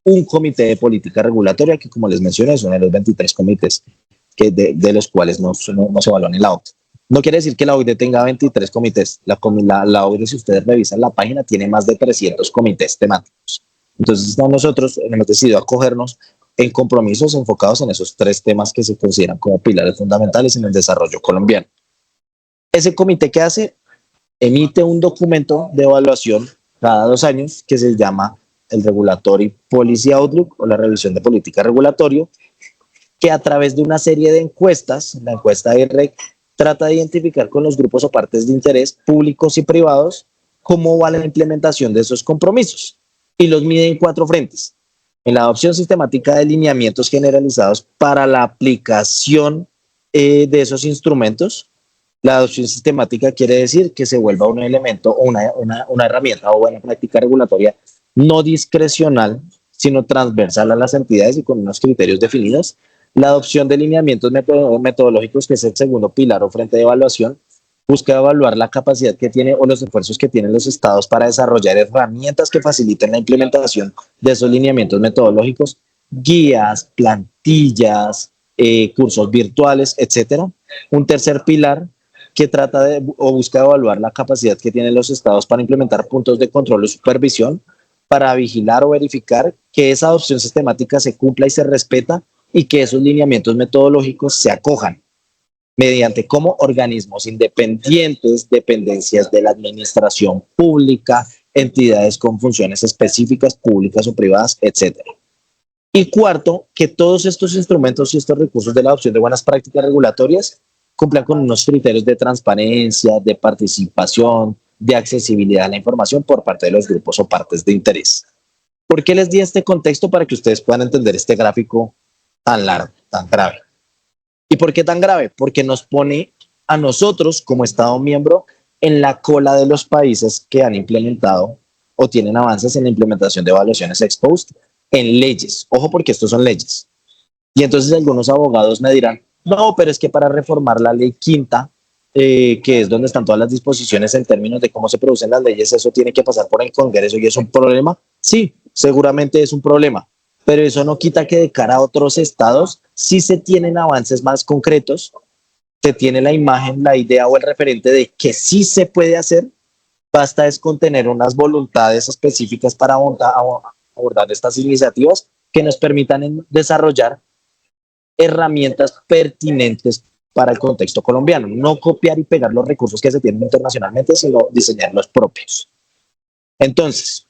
Un comité de política regulatoria que, como les mencioné, es uno de los 23 comités de los cuales no se evalúan en la OCDE. No quiere decir que la OCDE tenga 23 comités. La OCDE, si ustedes revisan la página, tiene más de 300 comités temáticos. Entonces, nosotros hemos decidido acogernos en compromisos enfocados en esos tres temas que se consideran como pilares fundamentales en el desarrollo colombiano. Ese comité, ¿qué hace? Emite un documento de evaluación cada 2 años que se llama el Regulatory Policy Outlook o la revisión de política regulatoria, que a través de una serie de encuestas, la encuesta IREC, trata de identificar con los grupos o partes de interés públicos y privados cómo va la implementación de esos compromisos y los mide en 4 frentes. En la adopción sistemática de lineamientos generalizados para la aplicación de esos instrumentos. La adopción sistemática quiere decir que se vuelva un elemento o una herramienta o una práctica regulatoria no discrecional, sino transversal a las entidades y con unos criterios definidos. La adopción de lineamientos metodológicos, que es el segundo pilar o frente de evaluación, busca evaluar la capacidad que tiene o los esfuerzos que tienen los estados para desarrollar herramientas que faciliten la implementación de esos lineamientos metodológicos, guías, plantillas, cursos virtuales, etcétera. Un tercer pilar que trata de o busca evaluar la capacidad que tienen los estados para implementar puntos de control y supervisión, para vigilar o verificar que esa adopción sistemática se cumpla y se respeta y que esos lineamientos metodológicos se acojan mediante como organismos independientes, dependencias de la administración pública, entidades con funciones específicas, públicas o privadas, etc. Y cuarto, que todos estos instrumentos y estos recursos de la adopción de buenas prácticas regulatorias cumplan con unos criterios de transparencia, de participación, de accesibilidad a la información por parte de los grupos o partes de interés. ¿Por qué les di este contexto? Para que ustedes puedan entender este gráfico tan largo, tan grave. ¿Y por qué tan grave? Porque nos pone a nosotros como Estado miembro en la cola de los países que han implementado o tienen avances en la implementación de evaluaciones ex post en leyes. Ojo, porque estos son leyes. Y entonces algunos abogados me dirán, no, pero es que para reformar la ley quinta, que es donde están todas las disposiciones en términos de cómo se producen las leyes, eso tiene que pasar por el Congreso y es un problema. Sí, seguramente es un problema, pero eso no quita que de cara a otros estados sí se tienen avances más concretos, se tiene la imagen, la idea o el referente de que sí se puede hacer, basta es con tener unas voluntades específicas para abordar estas iniciativas que nos permitan desarrollar herramientas pertinentes para el contexto colombiano, no copiar y pegar los recursos que se tienen internacionalmente, sino diseñar los propios. Entonces,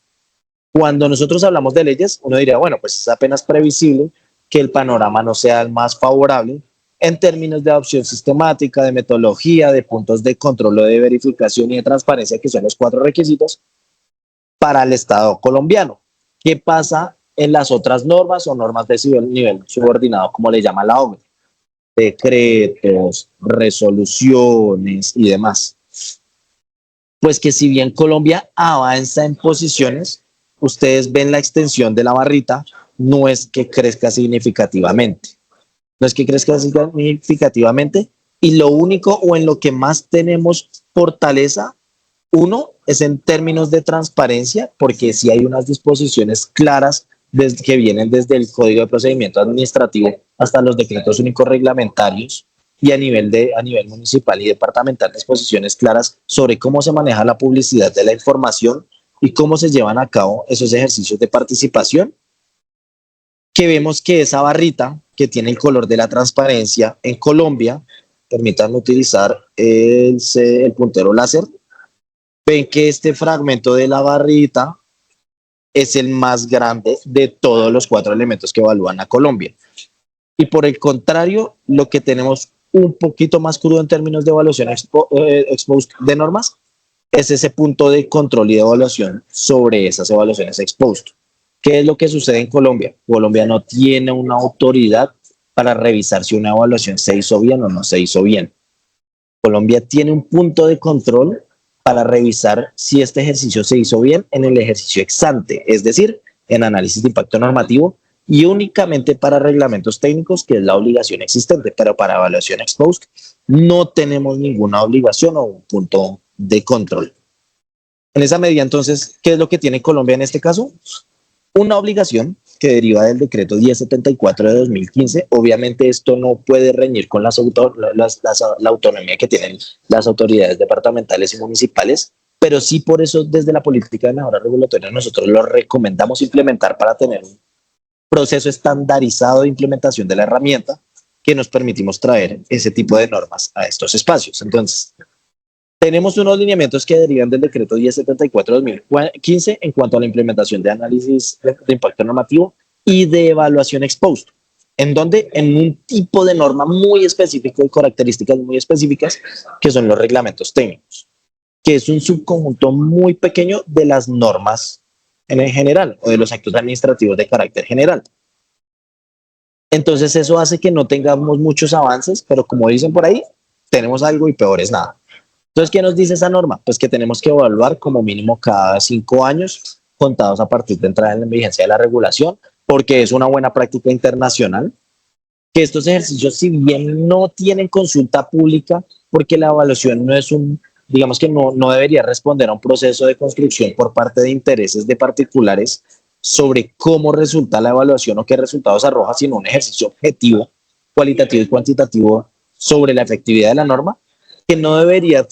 cuando nosotros hablamos de leyes, uno diría, bueno, pues es apenas previsible que el panorama no sea el más favorable en términos de adopción sistemática, de metodología, de puntos de control o de verificación y de transparencia, que son los 4 requisitos para el Estado colombiano. ¿Qué pasa en las otras normas o normas de nivel subordinado, como le llama la OCDE? Decretos, resoluciones y demás. Pues que si bien Colombia avanza en posiciones, ustedes ven la extensión de la barrita, no es que crezca significativamente. No es que crezca significativamente, y lo único o en lo que más tenemos fortaleza, uno, es en términos de transparencia, porque sí hay unas disposiciones claras que vienen desde el Código de Procedimiento Administrativo hasta los decretos únicos reglamentarios, y a nivel municipal y departamental, disposiciones claras sobre cómo se maneja la publicidad de la información y cómo se llevan a cabo esos ejercicios de participación, que vemos que esa barrita que tiene el color de la transparencia en Colombia, permítanme utilizar el puntero láser, ven que este fragmento de la barrita es el más grande de todos los 4 elementos que evalúan a Colombia. Y por el contrario, lo que tenemos un poquito más crudo en términos de evaluación exposed de normas es ese punto de control y de evaluación sobre esas evaluaciones exposed. ¿Qué es lo que sucede en Colombia? Colombia no tiene una autoridad para revisar si una evaluación se hizo bien o no se hizo bien. Colombia tiene un punto de control para revisar si este ejercicio se hizo bien en el ejercicio ex ante, es decir, en análisis de impacto normativo, y únicamente para reglamentos técnicos, que es la obligación existente, pero para evaluación ex post no tenemos ninguna obligación o un punto de control. En esa medida, entonces, ¿qué es lo que tiene Colombia en este caso? Una obligación que deriva del decreto 1074 de 2015. Obviamente esto no puede reñir con la autonomía que tienen las autoridades departamentales y municipales, pero sí por eso desde la política de mejora regulatoria nosotros lo recomendamos implementar para tener un proceso estandarizado de implementación de la herramienta que nos permitimos traer ese tipo de normas a estos espacios. Entonces, tenemos unos lineamientos que derivan del decreto 1074 de 2015 en cuanto a la implementación de análisis de impacto normativo y de evaluación ex post, en donde en un tipo de norma muy específico y características muy específicas que son los reglamentos técnicos, que es un subconjunto muy pequeño de las normas en general o de los actos administrativos de carácter general. Entonces eso hace que no tengamos muchos avances, pero como dicen por ahí, tenemos algo y peor es nada. Entonces, ¿qué nos dice esa norma? Pues que tenemos que evaluar como mínimo cada 5 años, contados a partir de entrada en la vigencia de la regulación, porque es una buena práctica internacional, que estos ejercicios, si bien no tienen consulta pública, porque la evaluación no es digamos que no debería responder a un proceso de construcción por parte de intereses de particulares sobre cómo resulta la evaluación o qué resultados arroja, sino un ejercicio objetivo, cualitativo y cuantitativo sobre la efectividad de la norma, que no debería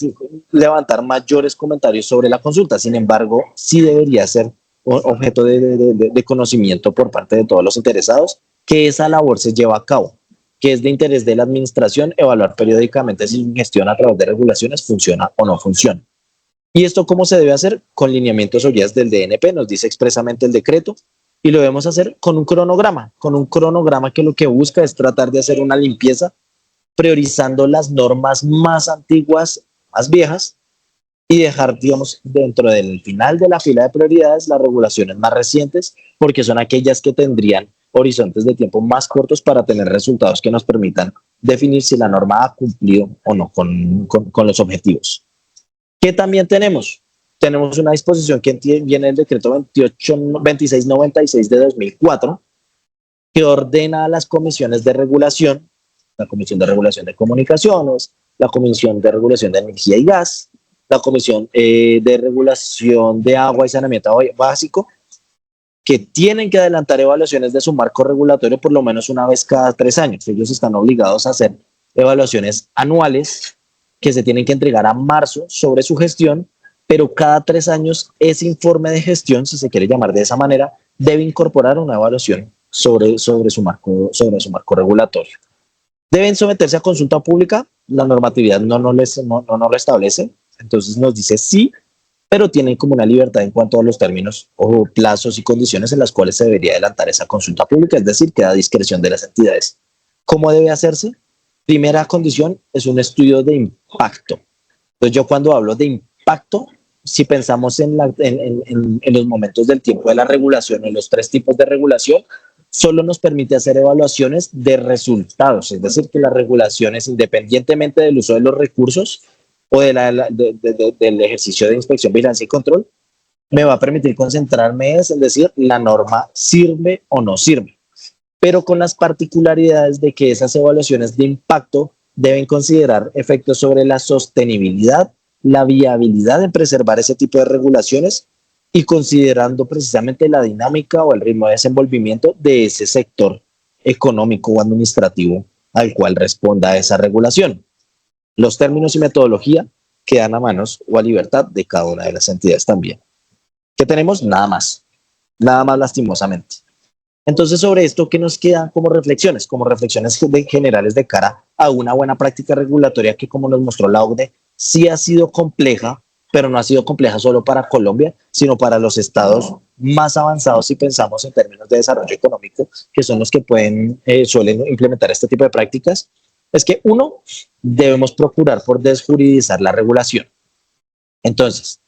levantar mayores comentarios sobre la consulta. Sin embargo, sí debería ser objeto de conocimiento por parte de todos los interesados que esa labor se lleva a cabo, que es de interés de la administración evaluar periódicamente si la gestión a través de regulaciones funciona o no funciona. ¿Y esto cómo se debe hacer? Con lineamientos o guías del DNP, nos dice expresamente el decreto, y lo debemos hacer con un cronograma que lo que busca es tratar de hacer una limpieza priorizando las normas más antiguas, más viejas, y dejar, digamos, dentro del final de la fila de prioridades las regulaciones más recientes, porque son aquellas que tendrían horizontes de tiempo más cortos para tener resultados que nos permitan definir si la norma ha cumplido o no con los objetivos. ¿Qué también tenemos? Tenemos una disposición que viene del decreto 2696 de 2004, que ordena a las comisiones de regulación, la Comisión de Regulación de Comunicaciones, la Comisión de Regulación de Energía y Gas, la Comisión de Regulación de Agua y Saneamiento Básico, que tienen que adelantar evaluaciones de su marco regulatorio por lo menos una vez cada 3 años. Ellos están obligados a hacer evaluaciones anuales que se tienen que entregar a marzo sobre su gestión, pero cada 3 años ese informe de gestión, si se quiere llamar de esa manera, debe incorporar una evaluación sobre su marco regulatorio. Deben someterse a consulta pública, la normatividad no lo establece, entonces nos dice sí, pero tienen como una libertad en cuanto a los términos o plazos y condiciones en las cuales se debería adelantar esa consulta pública, es decir, queda a discreción de las entidades. ¿Cómo debe hacerse? Primera condición es un estudio de impacto. Entonces yo cuando hablo de impacto, si pensamos en los momentos del tiempo de la regulación, en los 3 tipos de regulación, solo nos permite hacer evaluaciones de resultados, es decir, que las regulaciones, independientemente del uso de los recursos o del ejercicio de inspección, vigilancia y control, me va a permitir concentrarme en decir la norma sirve o no sirve, pero con las particularidades de que esas evaluaciones de impacto deben considerar efectos sobre la sostenibilidad, la viabilidad de preservar ese tipo de regulaciones y considerando precisamente la dinámica o el ritmo de desenvolvimiento de ese sector económico o administrativo al cual responda esa regulación. Los términos y metodología quedan a manos o a libertad de cada una de las entidades también. ¿Qué tenemos? Nada más lastimosamente. Entonces, sobre esto, ¿qué nos quedan como reflexiones? Como reflexiones generales de cara a una buena práctica regulatoria que, como nos mostró la OCDE, sí ha sido compleja, pero no ha sido compleja solo para Colombia, sino para los estados más avanzados si pensamos en términos de desarrollo económico, que son los que suelen implementar este tipo de prácticas. Es que uno, debemos procurar por desjuridizar la regulación. Entonces,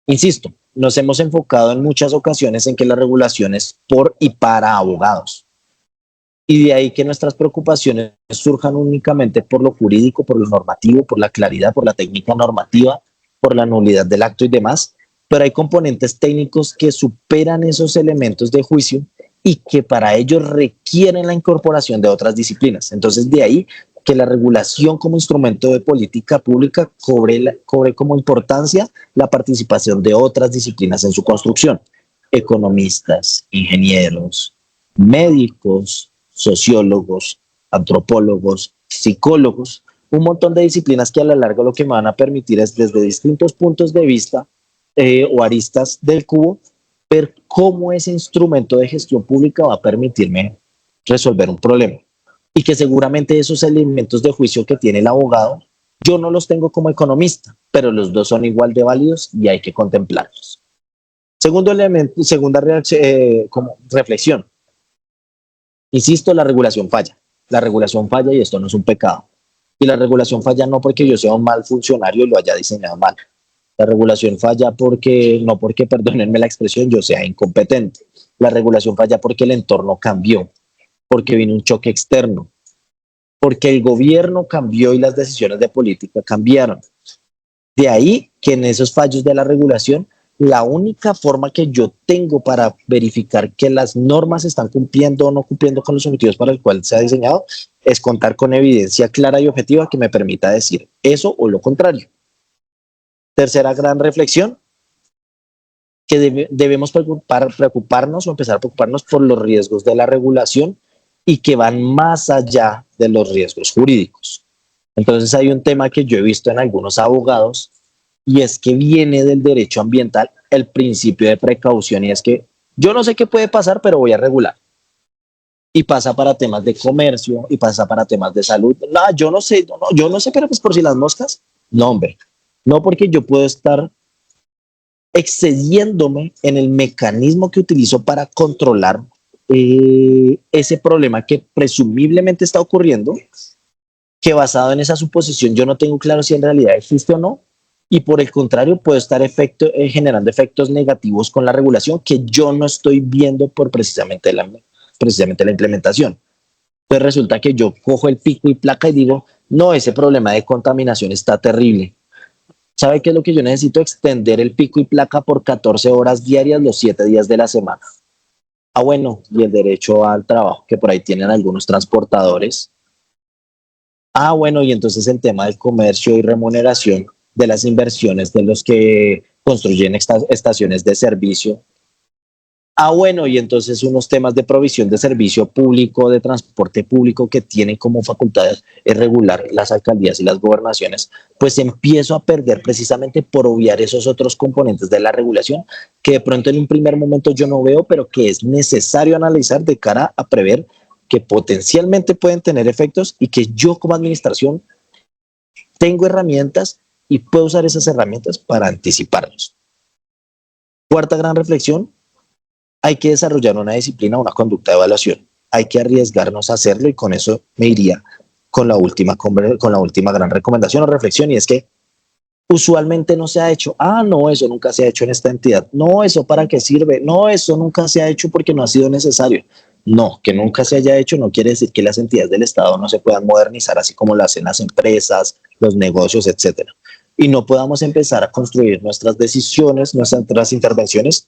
insisto, nos hemos enfocado en muchas ocasiones en que la regulación es por y para abogados. Y de ahí que nuestras preocupaciones surjan únicamente por lo jurídico, por lo normativo, por la claridad, por la técnica normativa, por la nulidad del acto y demás, pero hay componentes técnicos que superan esos elementos de juicio y que para ellos requieren la incorporación de otras disciplinas. Entonces, de ahí que la regulación como instrumento de política pública cobre como importancia la participación de otras disciplinas en su construcción. Economistas, ingenieros, médicos, sociólogos, antropólogos, psicólogos, un montón de disciplinas que a la larga lo que me van a permitir es desde distintos puntos de vista o aristas del cubo, ver cómo ese instrumento de gestión pública va a permitirme resolver un problema. Y que seguramente esos elementos de juicio que tiene el abogado, yo no los tengo como economista, pero los dos son igual de válidos y hay que contemplarlos. Segundo elemento, segunda como reflexión. Insisto, la regulación falla. La regulación falla y esto no es un pecado. Y la regulación falla no porque yo sea un mal funcionario y lo haya diseñado mal. La regulación falla no porque, perdónenme la expresión, yo sea incompetente. La regulación falla porque el entorno cambió, porque vino un choque externo, porque el gobierno cambió y las decisiones de política cambiaron. De ahí que en esos fallos de la regulación, la única forma que yo tengo para verificar que las normas están cumpliendo o no cumpliendo con los objetivos para el cual se ha diseñado es contar con evidencia clara y objetiva que me permita decir eso o lo contrario. Tercera gran reflexión, que debemos preocuparnos o empezar a preocuparnos por los riesgos de la regulación y que van más allá de los riesgos jurídicos. Entonces hay un tema que yo he visto en algunos abogados y es que viene del derecho ambiental el principio de precaución y es que yo no sé qué puede pasar, pero voy a regular. Y pasa para temas de comercio y pasa para temas de salud. No, yo no sé, pero pues por si las moscas. No, hombre, no porque yo puedo estar excediéndome en el mecanismo que utilizo para controlar ese problema que presumiblemente está ocurriendo, que basado en esa suposición yo no tengo claro si en realidad existe o no, y por el contrario puedo estar generando efectos negativos con la regulación que yo no estoy viendo por precisamente la implementación. Pues resulta que yo cojo el pico y placa y digo, no, ese problema de contaminación está terrible. ¿Sabe qué es lo que yo necesito? Extender el pico y placa por 14 horas diarias los 7 días de la semana. Ah, bueno, y el derecho al trabajo, que por ahí tienen algunos transportadores. Ah, bueno, y entonces el tema del comercio y remuneración de las inversiones de los que construyen estaciones de servicio. Ah, bueno, y entonces unos temas de provisión de servicio público, de transporte público que tienen como facultades regular las alcaldías y las gobernaciones, pues empiezo a perder precisamente por obviar esos otros componentes de la regulación que de pronto en un primer momento yo no veo, pero que es necesario analizar de cara a prever que potencialmente pueden tener efectos y que yo como administración tengo herramientas y puedo usar esas herramientas para anticiparlos. Cuarta gran reflexión. Hay que desarrollar una disciplina, una conducta de evaluación. Hay que arriesgarnos a hacerlo y con eso me iría con la última gran recomendación o reflexión y es que usualmente no se ha hecho. Ah, no, eso nunca se ha hecho en esta entidad. No, eso para qué sirve. No, eso nunca se ha hecho porque no ha sido necesario. No, que nunca se haya hecho no quiere decir que las entidades del Estado no se puedan modernizar así como lo hacen las empresas, los negocios, etcétera. Y no podamos empezar a construir nuestras decisiones, nuestras intervenciones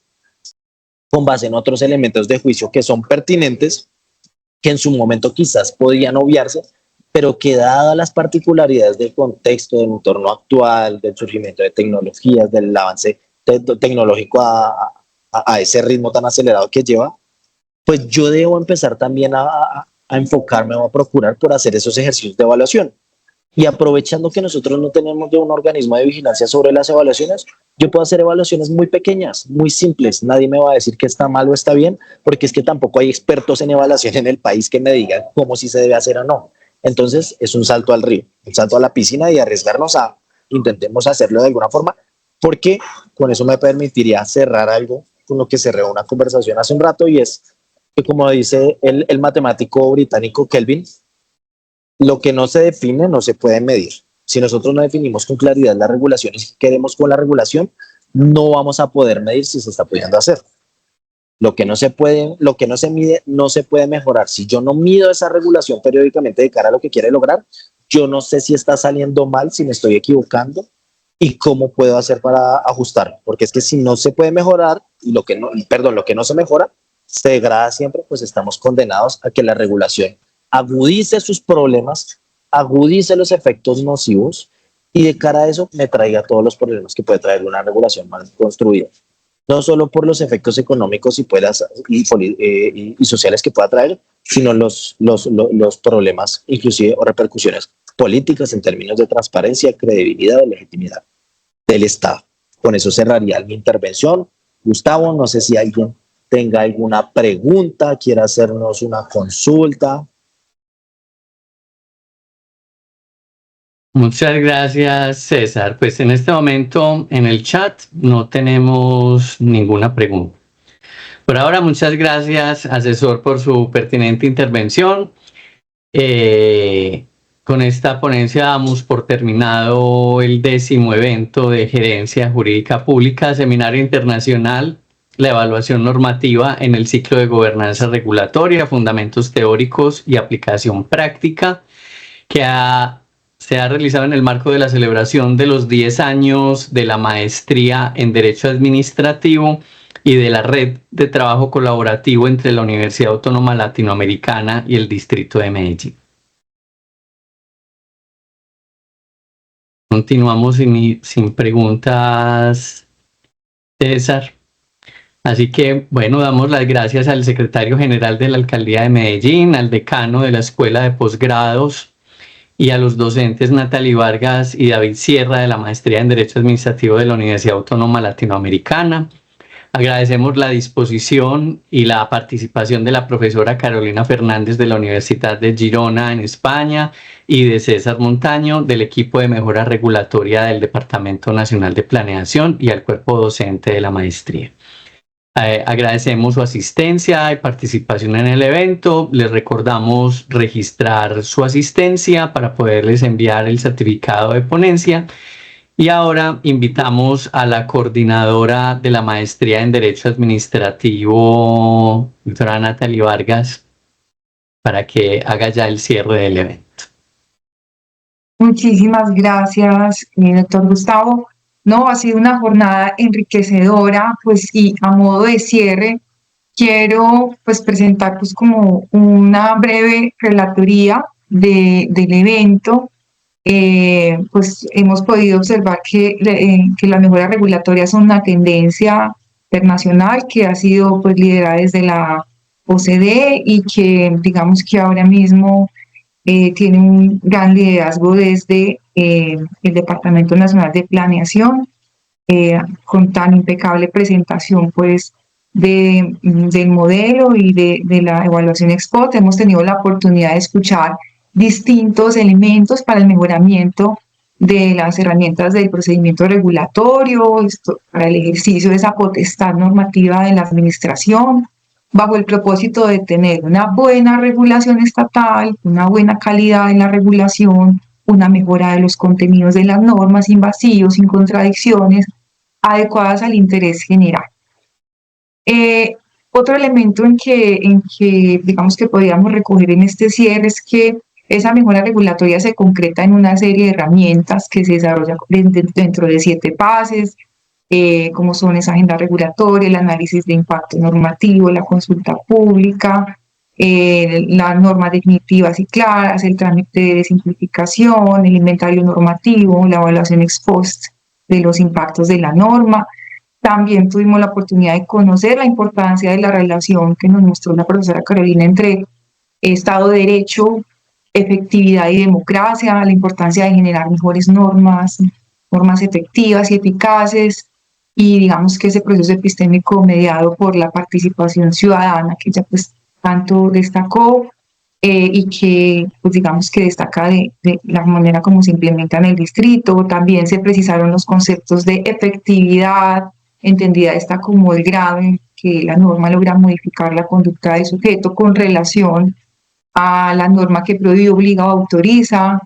con base en otros elementos de juicio que son pertinentes, que en su momento quizás podían obviarse, pero que dadas las particularidades del contexto, del entorno actual, del surgimiento de tecnologías, del avance tecnológico a ese ritmo tan acelerado que lleva, pues yo debo empezar también a enfocarme o a procurar por hacer esos ejercicios de evaluación. Y aprovechando que nosotros no tenemos de un organismo de vigilancia sobre las evaluaciones, yo puedo hacer evaluaciones muy pequeñas, muy simples. Nadie me va a decir que está mal o está bien, porque es que tampoco hay expertos en evaluación en el país que me digan cómo sí se debe hacer o no. Entonces es un salto al río, un salto a la piscina y arriesgarnos a intentemos hacerlo de alguna forma porque con eso me permitiría cerrar algo con lo que cerré una conversación hace un rato, y es que, como dice el matemático británico Kelvin, lo que no se define no se puede medir. Si nosotros no definimos con claridad las regulaciones y qué queremos con la regulación, no vamos a poder medir si se está pudiendo hacer. Lo que no se mide, no se puede mejorar. Si yo no mido esa regulación periódicamente de cara a lo que quiere lograr, yo no sé si está saliendo mal, si me estoy equivocando y cómo puedo hacer para ajustar. Porque es que si no se puede mejorar y lo que no se mejora se degrada siempre, pues estamos condenados a que la regulación agudice sus problemas, agudice los efectos nocivos y de cara a eso me traiga todos los problemas que puede traer una regulación mal construida. No solo por los efectos económicos y sociales que pueda traer, sino los problemas inclusive o repercusiones políticas en términos de transparencia, credibilidad y legitimidad del Estado. Con eso cerraría mi intervención. Gustavo, no sé si alguien tenga alguna pregunta, quiera hacernos una consulta. Muchas gracias, César. Pues en este momento en el chat no tenemos ninguna pregunta. Por ahora, muchas gracias, asesor, por su pertinente intervención. Con esta ponencia damos por terminado el 10º evento de Gerencia Jurídica Pública, Seminario Internacional, la evaluación normativa en el ciclo de gobernanza regulatoria, fundamentos teóricos y aplicación práctica, que se ha realizado en el marco de la celebración de los 10 años de la maestría en Derecho Administrativo y de la red de trabajo colaborativo entre la Universidad Autónoma Latinoamericana y el Distrito de Medellín. Continuamos sin preguntas, César. Así que, bueno, damos las gracias al secretario general de la Alcaldía de Medellín, al decano de la Escuela de Posgrados y a los docentes Natalie Vargas y David Sierra de la Maestría en Derecho Administrativo de la Universidad Autónoma Latinoamericana. Agradecemos la disposición y la participación de la profesora Carolina Fernández de la Universidad de Girona en España y de César Montaño del equipo de mejora regulatoria del Departamento Nacional de Planeación y al cuerpo docente de la maestría. Agradecemos su asistencia y participación en el evento. Les recordamos registrar su asistencia para poderles enviar el certificado de ponencia. Y ahora invitamos a la coordinadora de la maestría en Derecho Administrativo, doctora Natalie Vargas, para que haga ya el cierre del evento. Muchísimas gracias, doctor Gustavo. No, ha sido una jornada enriquecedora, pues, y a modo de cierre, quiero pues presentar pues como una breve relatoría del evento. Pues hemos podido observar que las mejoras regulatorias son una tendencia internacional que ha sido pues liderada desde la OCDE y que digamos que ahora mismo tiene un gran liderazgo desde el Departamento Nacional de Planeación, con tan impecable presentación pues del modelo y de la evaluación ex post. Hemos tenido la oportunidad de escuchar distintos elementos para el mejoramiento de las herramientas del procedimiento regulatorio, para el ejercicio de esa potestad normativa de la administración, bajo el propósito de tener una buena regulación estatal, una buena calidad en la regulación, una mejora de los contenidos de las normas sin vacíos, sin contradicciones, adecuadas al interés general. Otro elemento en que digamos que podríamos recoger en este cierre es que esa mejora regulatoria se concreta en una serie de herramientas que se desarrollan dentro de 7 fases, como son esa agenda regulatoria, el análisis de impacto normativo, la consulta pública, las normas definitivas y claras, el trámite de simplificación, el inventario normativo, la evaluación ex post de los impactos de la norma. También tuvimos la oportunidad de conocer la importancia de la relación que nos mostró la profesora Carolina entre Estado de Derecho, efectividad y democracia, la importancia de generar mejores normas efectivas y eficaces, y digamos que ese proceso epistémico mediado por la participación ciudadana que ella pues tanto destacó. y que, pues digamos que destaca de la manera como se implementa en el distrito. También se precisaron los conceptos de efectividad, entendida esta como el grado en que la norma logra modificar la conducta del sujeto con relación a la norma que prohíbe, obliga o autoriza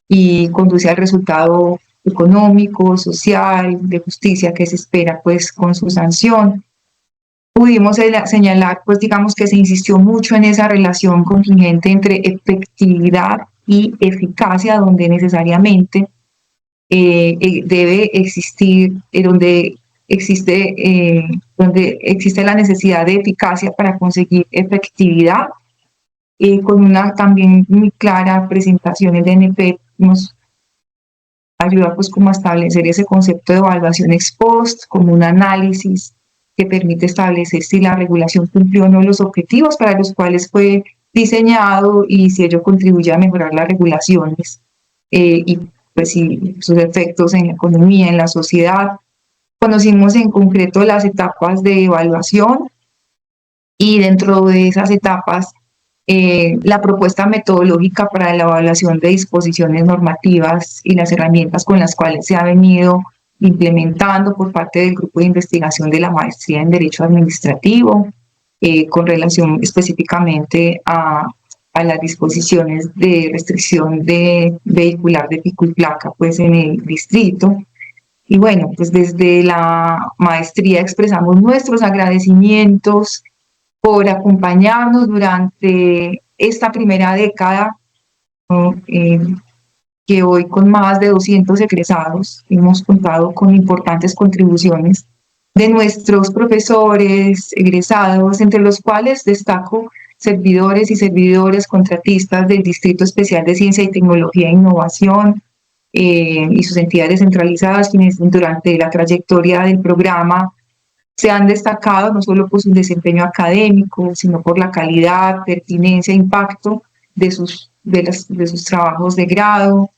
y conduce al resultado económico, social, de justicia que se espera pues con su sanción. Pudimos señalar, pues digamos que se insistió mucho en esa relación contingente entre efectividad y eficacia, donde necesariamente debe existir, donde existe la necesidad de eficacia para conseguir efectividad, con una también muy clara presentación. El DNP nos ayuda pues como a establecer ese concepto de evaluación ex post, como un análisis que permite establecer si la regulación cumplió o no los objetivos para los cuales fue diseñado y si ello contribuye a mejorar las regulaciones y pues si sus efectos en la economía, en la sociedad. Conocimos en concreto las etapas de evaluación y dentro de esas etapas la propuesta metodológica para la evaluación de disposiciones normativas y las herramientas con las cuales se ha venido implementando por parte del grupo de investigación de la maestría en Derecho Administrativo, con relación específicamente a las disposiciones de restricción de vehicular de pico y placa pues en el distrito. Y bueno, pues desde la maestría expresamos nuestros agradecimientos por acompañarnos durante esta primera década, ¿no? Que hoy con más de 200 egresados hemos contado con importantes contribuciones de nuestros profesores egresados, entre los cuales destaco servidores y servidoras contratistas del Distrito Especial de Ciencia y Tecnología e Innovación y sus entidades descentralizadas, quienes durante la trayectoria del programa se han destacado no solo por su desempeño académico, sino por la calidad, pertinencia e impacto de sus trabajos de grado,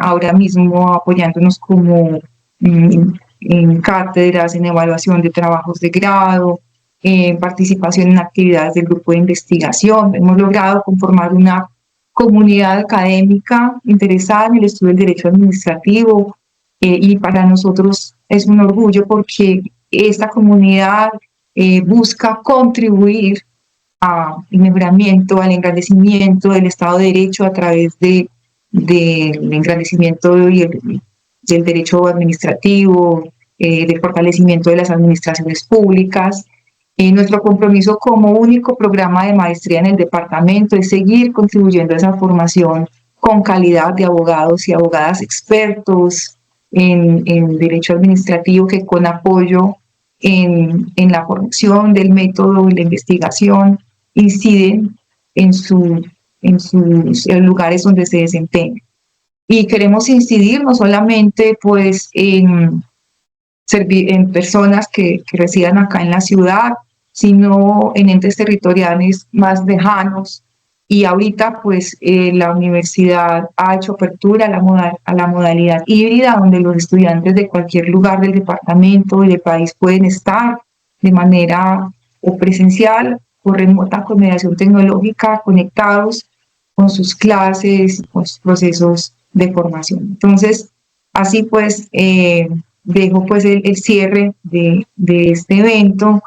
ahora mismo apoyándonos como en cátedras, en evaluación de trabajos de grado, en participación en actividades del grupo de investigación. Hemos logrado conformar una comunidad académica interesada en el estudio del derecho administrativo y para nosotros es un orgullo porque esta comunidad busca contribuir al mejoramiento, al engrandecimiento del Estado de Derecho a través del engrandecimiento del derecho administrativo, del fortalecimiento de las administraciones públicas. Nuestro compromiso como único programa de maestría en el departamento es seguir contribuyendo a esa formación con calidad de abogados y abogadas expertos en derecho administrativo que con apoyo en la formación del método y la investigación inciden en sus lugares donde se desempeñan. Y queremos incidir no solamente pues en personas que residan acá en la ciudad, sino en entes territoriales más lejanos. Y ahorita pues la universidad ha hecho apertura a la modalidad híbrida, donde los estudiantes de cualquier lugar del departamento y del país pueden estar de manera o presencial o remota con mediación tecnológica, conectados con sus clases, con sus procesos de formación. Entonces, así pues, dejo pues el cierre de este evento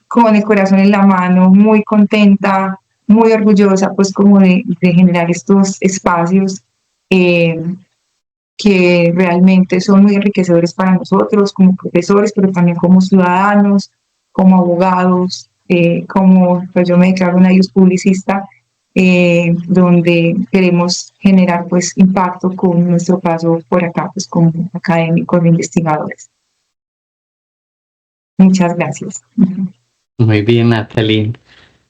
con el corazón en la mano, muy contenta, muy orgullosa pues como de generar estos espacios que realmente son muy enriquecedores para nosotros como profesores, pero también como ciudadanos, como abogados, como pues yo me declaro una ius publicista, donde queremos generar pues impacto con nuestro paso por acá pues como académicos e investigadores. Muchas gracias. Muy bien, Natalie.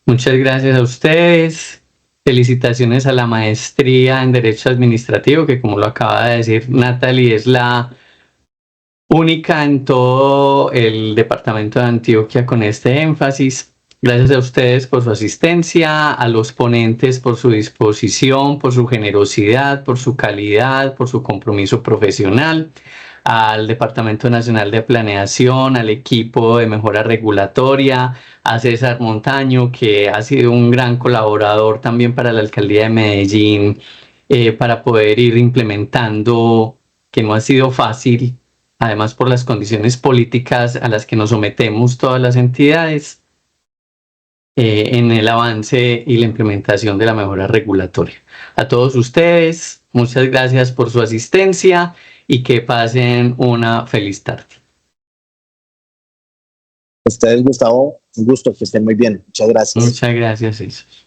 Muchas gracias a ustedes. Felicitaciones a la maestría en Derecho Administrativo, que como lo acaba de decir Natalie, es la única en todo el departamento de Antioquia con este énfasis. Gracias a ustedes por su asistencia, a los ponentes por su disposición, por su generosidad, por su calidad, por su compromiso profesional, al Departamento Nacional de Planeación, al equipo de mejora regulatoria, a César Montaño, que ha sido un gran colaborador también para la Alcaldía de Medellín, para poder ir implementando, que no ha sido fácil, además por las condiciones políticas a las que nos sometemos todas las entidades, en el avance y la implementación de la mejora regulatoria. A todos ustedes, muchas gracias por su asistencia y que pasen una feliz tarde. Ustedes, Gustavo, un gusto, que estén muy bien. Muchas gracias. Muchas gracias, Jesús.